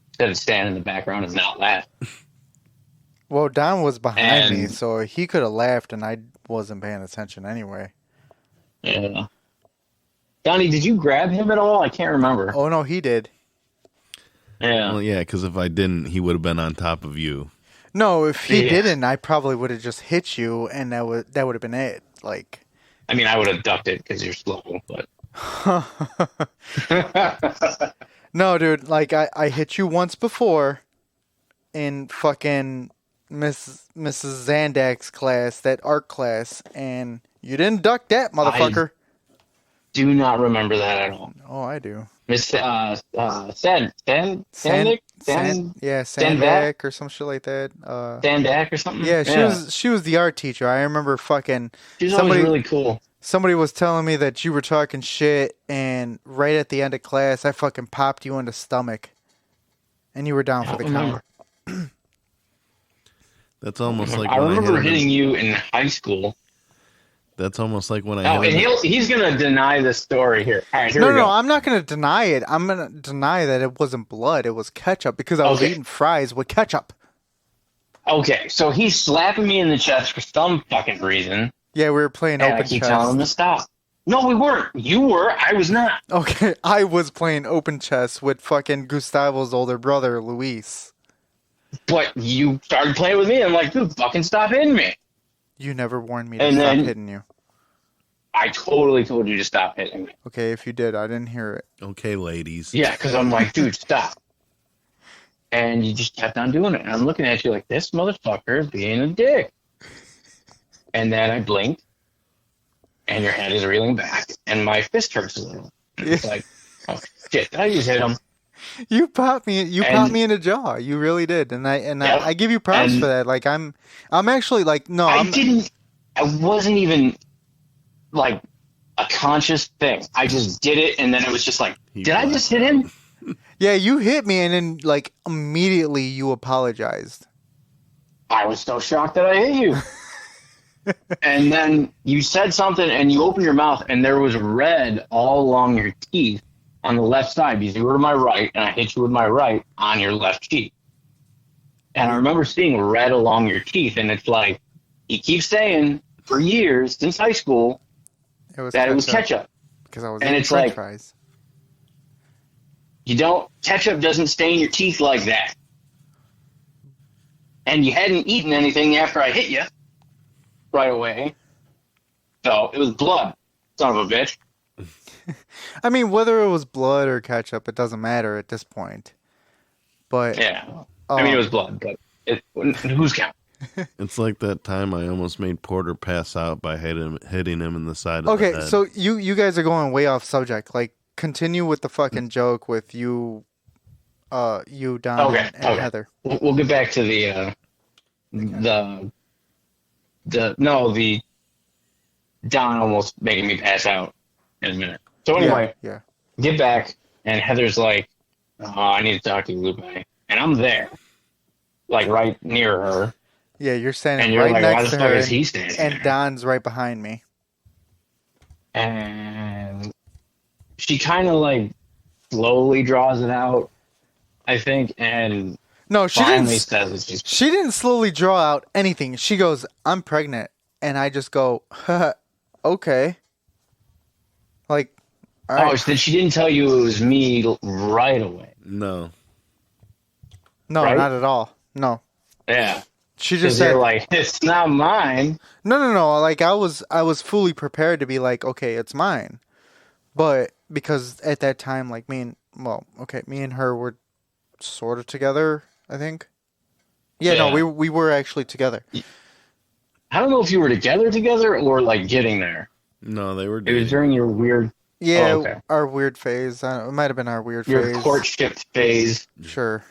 Instead of standing in the background and not laugh. Well, Don was behind me, And- so he could have laughed, and I wasn't paying attention anyway. Yeah. Donnie, did you grab him at all? I can't remember. Oh no, he did. Yeah. Well, yeah, because if I didn't, he would have been on top of you. No, if he Yeah. didn't, I probably would have just hit you, and that would have been it. Like, I mean, I would have ducked it because you're slow, but. no, dude. Like, I hit you once before in fucking Mrs. Zandak's class, that art class, and you didn't duck that, motherfucker. Do not remember that at all. Oh, I do. Miss Sandick? Yeah, Sandak or some shit like that. Sandak or something? Yeah, she was the art teacher. I remember fucking She's somebody- always really cool. somebody was telling me that you were talking shit, and right at the end of class, I fucking popped you in the stomach, and you were down for the count. That's almost like I when remember I hit him. hitting you in high school. That's almost like when I Oh, hit and him. he's gonna deny this story here. All right, here we No, go. I'm not gonna deny it. I'm gonna deny that it wasn't blood. It was ketchup because I was Okay. eating fries with ketchup. Okay, so he's slapping me in the chest for some fucking reason, Yeah, we were playing and I open keep telling him to chess. stop. No, we weren't. You were. I was not. Okay, I was playing open chess with fucking Gustavo's older brother, Luis. But you started playing with me. I'm like, dude, fucking stop hitting me. You never warned me to And stop then- hitting you. I totally told you to stop hitting me. Okay, if you did, I didn't hear it. Okay, ladies. Yeah, because I'm like, dude, stop. And you just kept on doing it. And I'm looking at you like, this motherfucker is being a dick. And then I blinked, and your head is reeling back, and my fist hurts a little. And it's like, oh shit, I just hit him. You popped me. You And- popped me in the jaw. You really did, and Yep. I give you props And- for that. Like I'm actually like no. I wasn't even like a conscious thing. I just did it, and then it was just like, He did I was. just hit him? Yeah, you hit me, and then like immediately you apologized. I was so shocked that I hit you. And then you said something, and you opened your mouth, and there was red all along your teeth on the left side because you were to my right, and I hit you with my right on your left cheek. And I remember seeing red along your teeth, and it's like, he keeps saying for years since high school It was that it was ketchup. because I was And eating it's French like- fries. Ketchup doesn't stain your teeth like that. And you hadn't eaten anything after I hit you right away. So it was blood, son of a bitch. I mean, whether it was blood or ketchup, it doesn't matter at this point. But Yeah. I mean, it um, was blood, but who's count? It's like that time I almost made Porter pass out by hitting him in the side of the okay. head. So you guys are going way off subject. Like, continue with the fucking joke with you You, Don, Okay, and okay. Heather. We'll get back to the the Don almost making me pass out in a minute. So Yeah, anyway, yeah. get back, and Heather's like, "Oh, I need to talk to you, Lupe," and I'm there, like right near her, Yeah, you're standing and you're right like, "Why next the to fuck her, is he standing and there?" Don's right behind me. And she kind of like slowly draws it out, I think, and No, finally says that she's. she didn't slowly draw out anything. She goes, "I'm pregnant," and I just go, "Okay." Like, all Oh, right. then she didn't tell you it was me right away, No. No, right? not at all. No, Yeah, she just because you're said, like, it's not mine. No. Like I was fully prepared to be like, okay, it's mine. But because at that time, like me and her were sort of together, I think. Yeah, no, Yeah. we were actually together. I don't know if you were together or like getting there. No, they were It was dating. during your weird. Yeah, Oh, okay. our weird phase. It might have been our weird Your phase. courtship phase, Sure.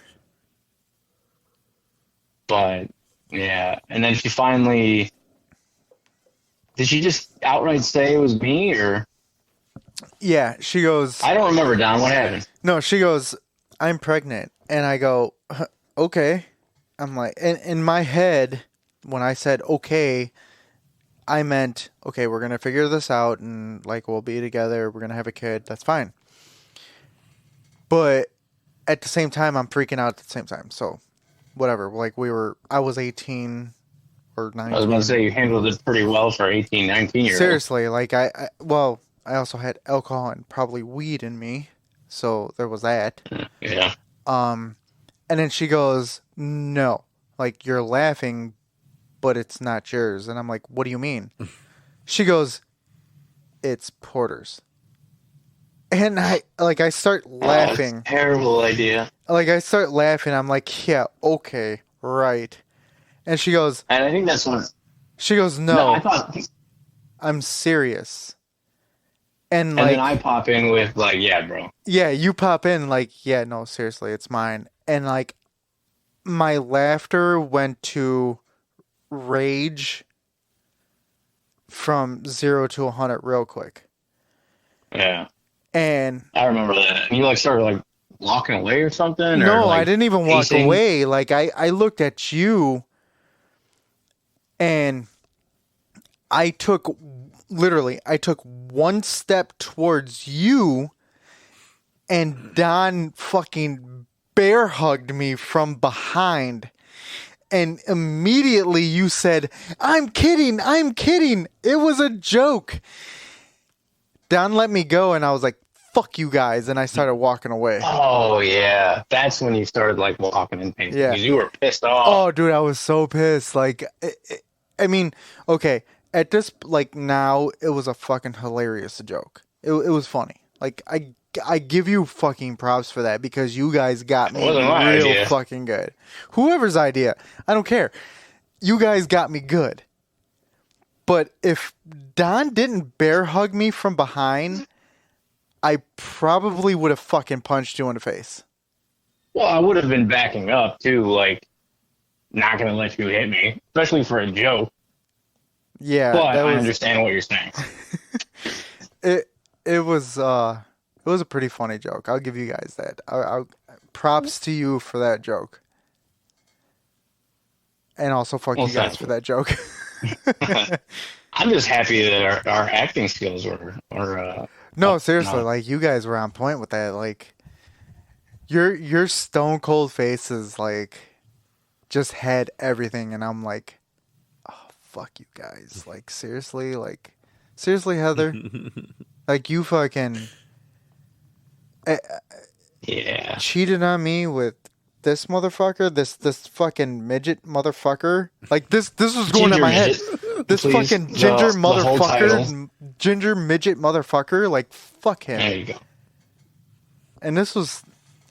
but yeah. And then she finally. Did she just outright say it was me, or Yeah, she goes. I don't remember, Don. What happened? No, she goes. I'm pregnant, and I go, okay. I'm like, in my head, when I said okay, I meant okay. We're gonna figure this out, and like we'll be together. We're gonna have a kid. That's fine. But at the same time, I'm freaking out at the same time. So, whatever. Like I was 18 or 19. I was going to say you handled it pretty well for 18, 19-year-olds. Seriously, like I also had alcohol and probably weed in me, so there was that. Yeah. And then she goes, "No, like you're laughing, but it's not yours." And I'm like, "What do you mean?" She goes, "It's Porter's." And I start laughing. Oh, terrible idea. Like I start laughing. I'm like, "Yeah, okay, right." And she goes, And I think that's what. "No, I thought. I'm serious." And then I pop in with like, yeah, bro. Yeah, you pop in like, yeah, no, seriously, it's mine. And like my laughter went to rage from 0 to 100 real quick. Yeah. And I remember that. And you like started like walking away or something? no, or, like, I didn't even walk pacing? away. Like I looked at you and I took one step towards you and Don fucking bear hugged me from behind. And immediately you said, I'm kidding. It was a joke. Don let me go and I was like, fuck you guys. And I started walking away. Oh, yeah. That's when you started like walking and pacing. Yeah. Because you were pissed off. Oh, dude, I was so pissed. Like, I mean, okay. At this, like, now, it was a fucking hilarious joke. It was funny. Like, I give you fucking props for that because you guys got me Wasn't my real idea. fucking good. Whoever's idea, I don't care. You guys got me good. But if Don didn't bear hug me from behind, I probably would have fucking punched you in the face. Well, I would have been backing up too, like, not going to let you hit me, especially for a joke. Yeah, But I understand what you're saying. It was a pretty funny joke. I'll give you guys that. Props to you for that joke. And also fuck you guys for that joke. I'm just happy that our acting skills were No, seriously, no. like you guys were on point with that. Like your stone cold faces like just had everything and I'm like, oh fuck you guys. Like seriously, Heather? Like you fucking Yeah. cheated on me with this motherfucker, this fucking midget motherfucker. Like this was going in my head. This Please, fucking ginger the whole title. ginger midget motherfucker. Like fuck him. There you go. And this was,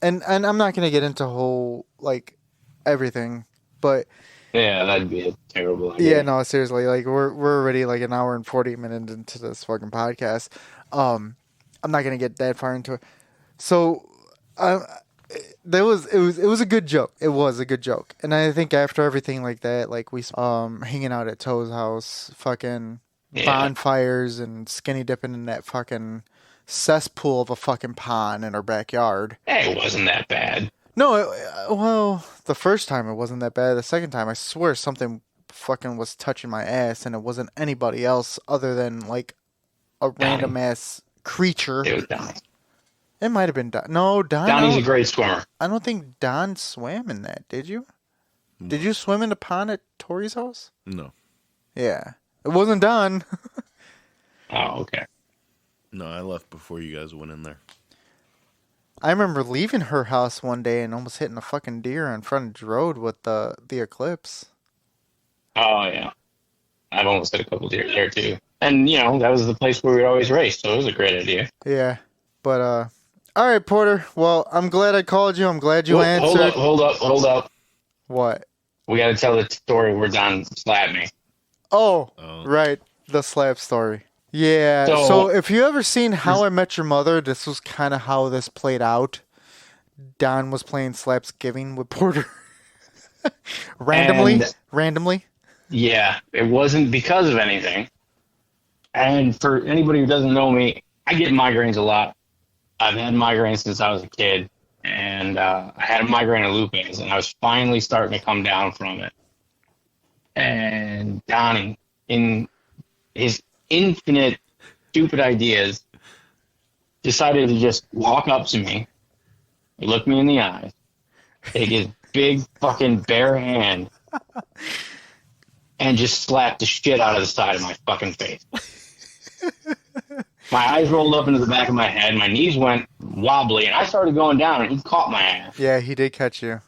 and I'm not gonna get into whole like everything, but Yeah, that'd be a terrible idea. yeah, no, seriously, like we're already like an hour and 40 minutes into this fucking podcast. I'm not gonna get that far into it. So, it was a good joke. It was a good joke. And I think after everything like that, like we hanging out at Toe's house, fucking Yeah. bonfires and skinny dipping in that fucking cesspool of a fucking pond in our backyard. Hey, it wasn't that bad. No, well, the first time it wasn't that bad. The second time, I swear something fucking was touching my ass, and it wasn't anybody else other than like a random ass creature. It was Donnie. It might have been Don. No, Don. Donnie's a great swimmer. I don't think Don swam in that. Did you? Did you swim in the pond at Tori's house? No. Yeah, it wasn't Don. Oh, okay. No, I left before you guys went in there. I remember leaving her house one day and almost hitting a fucking deer in front of road with the Eclipse. Oh, yeah. I've almost hit a couple deer there, too. And, you know, that was the place where we'd always race, so it was a great idea. Yeah, but all right, Porter. Well, I'm glad I called you. I'm glad you answered. Hold up. What? We got to tell the story where Don slapped me. Oh, right. The slap story. Yeah. So if you ever seen How I Met Your Mother, this was kind of how this played out. Don was playing Slapsgiving with Porter. Randomly. Yeah, it wasn't because of anything. And for anybody who doesn't know me, I get migraines a lot. I've had migraines since I was a kid. And I had a migraine at Lupe's, and I was finally starting to come down from it. And Donnie, in his infinite stupid ideas, decided to just walk up to me, look me in the eyes, take his big fucking bare hand, and just slap the shit out of the side of my fucking face. My eyes rolled up into the back of my head, my knees went wobbly, and I started going down, and he caught my ass. Yeah, he did catch you.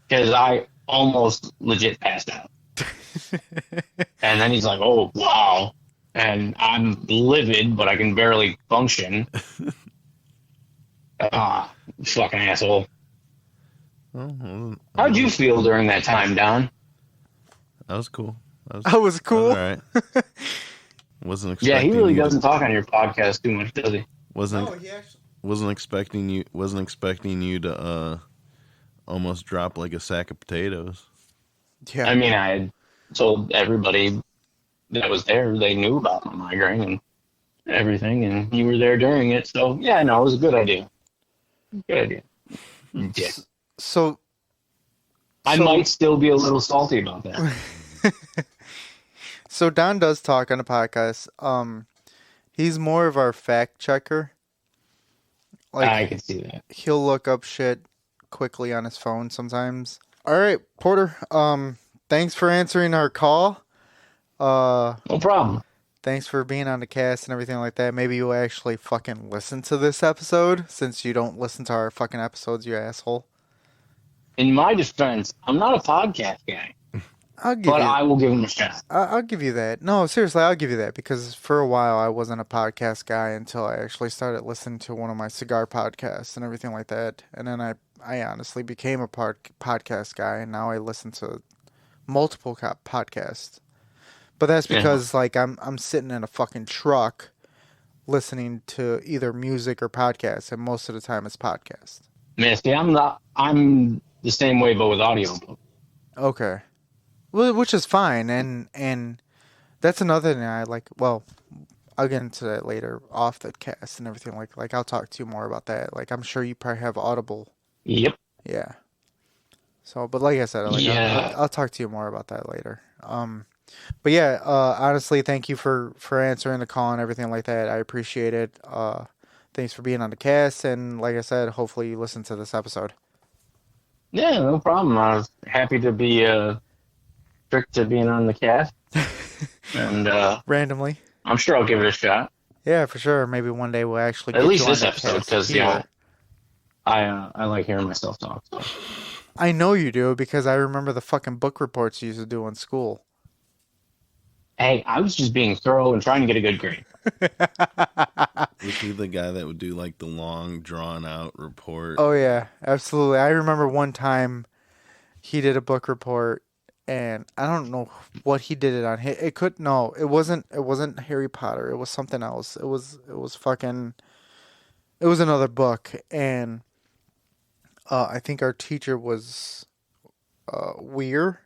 Because I almost legit passed out. And then he's like, oh, wow. And I'm livid, but I can barely function. Fucking asshole. How'd you feel during that time, Don? That was cool. I was cool. All right. Wasn't expecting. Yeah, he really doesn't talk on your podcast too much, does he? Wasn't expecting you to almost drop like a sack of potatoes. Yeah. I mean, I had told everybody that was there, they knew about my migraine and everything, and you were there during it. So, yeah, no, it was a good idea. Good idea. Yeah. So I might still be a little salty about that. So Don does talk on the podcast. He's more of our fact checker. Like, I can see that. He'll look up shit quickly on his phone sometimes. All right, Porter. Thanks for answering our call. No problem. Thanks for being on the cast and everything like that. Maybe you'll actually fucking listen to this episode since you don't listen to our fucking episodes, you asshole. In my defense, I'm not a podcast guy. I will give him a shot. I'll give you that. No, seriously, I'll give you that because for a while I wasn't a podcast guy until I actually started listening to one of my cigar podcasts and everything like that. And then I honestly became a podcast guy, and now I listen to multiple podcasts. But that's because like I'm sitting in a fucking truck listening to either music or podcasts, and most of the time it's podcasts. Man, see, I'm the same way, but with audiobook. Okay. Well, which is fine, and that's another thing I like. Well, I'll get into that later off the cast and everything. Like I'll talk to you more about that. Like I'm sure you probably have Audible. Yep. Yeah. So, but like I said, I'll talk to you more about that later. But yeah, honestly, thank you for answering the call and everything like that. I appreciate it. Thanks for being on the cast, and like I said, hopefully you listen to this episode. Yeah, no problem. I was happy to be tricked to being on the cast, and randomly. I'm sure I'll give it a shot. Yeah, for sure. Maybe one day we'll actually at get least you this on episode because you know I like hearing myself talk. So. I know you do because I remember the fucking book reports you used to do in school. Hey, I was just being thorough and trying to get a good grade. Was he the guy that would do like the long, drawn-out report? Oh yeah, absolutely. I remember one time he did a book report, and I don't know what he did it on. It wasn't Harry Potter. It was something else. It was another book, and I think our teacher was Weir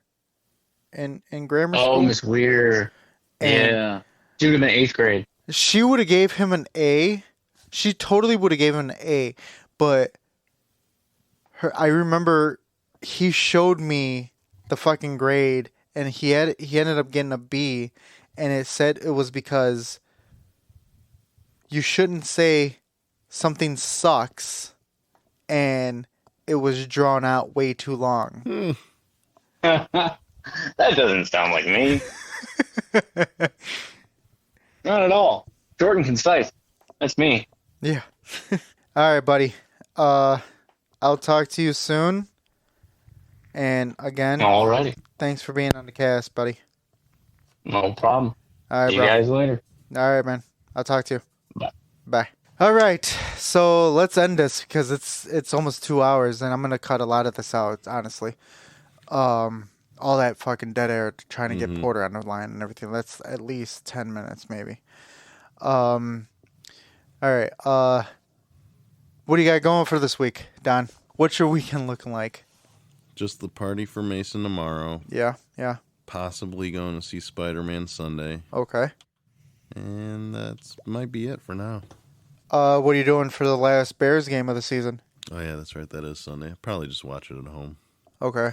in grammar Oh, school, Miss Weir. and Yeah. She would have been 8th grade. she would have gave him an A. She totally would have gave him an A, but I remember he showed me the fucking grade, and he ended up getting a B, and it said it was because you shouldn't say something sucks, and it was drawn out way too long. That doesn't sound like me. Not at all. Short and concise. That's me. Yeah. All right, buddy. I'll talk to you soon. And again, Alrighty. thanks for being on the cast, buddy. No problem. All right, See you bro. guys later. All right, man. I'll talk to you. Bye. Bye. All right. So let's end this because it's almost 2 hours, and I'm gonna cut a lot of this out, honestly. All that fucking dead air trying to get Porter on the line and everything. That's at least 10 minutes, maybe. All right. What do you got going for this week, Don? What's your weekend looking like? Just the party for Mason tomorrow. Yeah. Possibly going to see Spider-Man Sunday. Okay. And that's might be it for now. What are you doing for the last Bears game of the season? Oh, yeah, that's right. That is Sunday. I'll probably just watch it at home. Okay.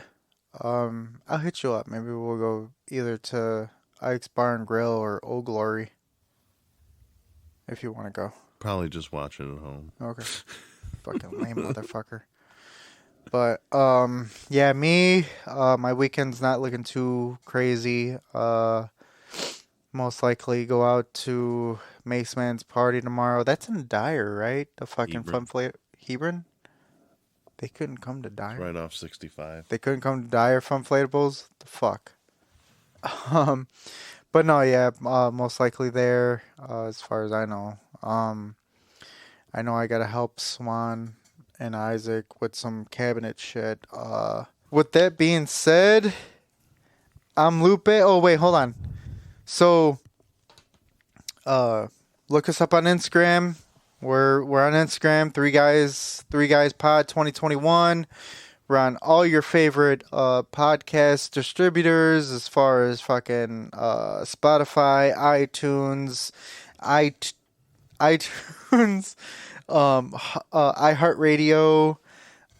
I'll hit you up. Maybe we'll go either to Ike's Bar and Grill or Old Glory. If you want to go. Probably just watch it at home. Okay. Fucking lame motherfucker. But, yeah, me, my weekend's not looking too crazy. Most likely go out to Mace Man's party tomorrow. That's in Dyer, right? The fucking Hebron. Hebron? They couldn't come to Dyer. It's right off 65. They couldn't come to Dyer for inflatables? The fuck? But no, yeah, most likely there, as far as I know. I know I gotta help Swan and Isaac with some cabinet shit. With that being said, I'm Lupe. Oh, wait, hold on. So, look us up on Instagram. We're on Instagram, Three Guys Pod 2021. We're on all your favorite podcast distributors as far as fucking Spotify, iTunes, iHeartRadio.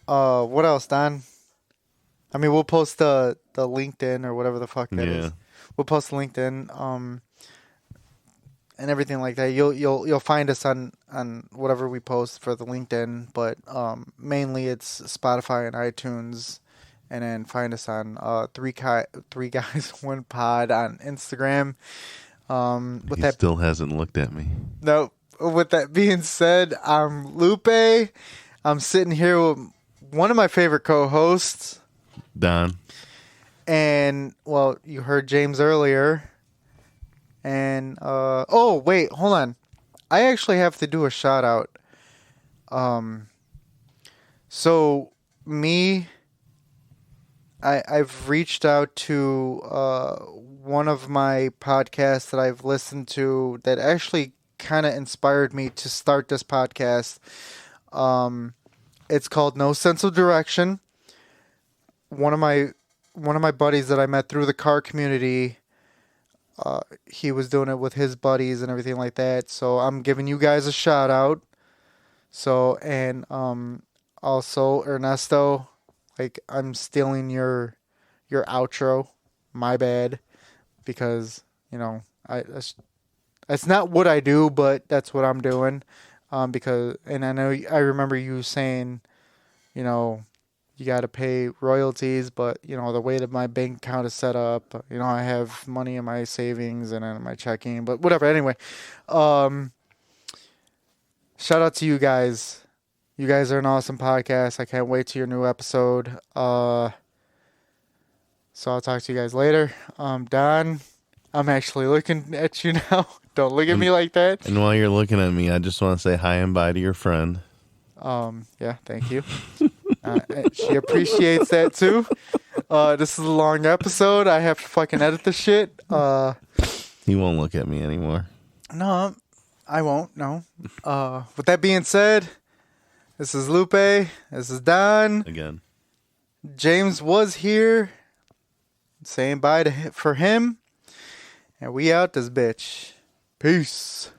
What else, Don? I mean, we'll post the LinkedIn or whatever the fuck that is. We'll post LinkedIn, and everything like that. You'll find us on whatever we post for the LinkedIn, but mainly it's Spotify and iTunes, and then find us on Three Guys One Pod on Instagram. He still hasn't looked at me. No. With that being said, I'm Lupe. I'm sitting here with one of my favorite co-hosts, Don. and well, you heard James earlier. And oh wait, hold on. I actually have to do a shout out. So me, I've reached out to one of my podcasts that I've listened to that actually kind of inspired me to start this podcast. It's called No Sense of Direction. One of my buddies that I met through the car community. He was doing it with his buddies and everything like that. So I'm giving you guys a shout out. So, and also Ernesto, like I'm stealing your outro. My bad, because it's not what I do, but that's what I'm doing. Because and I remember you saying, you got to pay royalties, but the way that my bank account is set up, I have money in my savings and in my checking, but whatever. Anyway, shout out to you guys. You guys are an awesome podcast. I can't wait to your new episode. So I'll talk to you guys later. Don, I'm actually looking at you now. Don't look at me like that. And while you're looking at me, I just want to say hi and bye to your friend. Yeah, thank you. She appreciates that too. This is a long episode. I have to fucking edit the shit. He won't look at me anymore. No, I won't. No. With that being said, This is Lupe. This is Don. Again. James was here. Saying bye for him. And we out this bitch. Peace.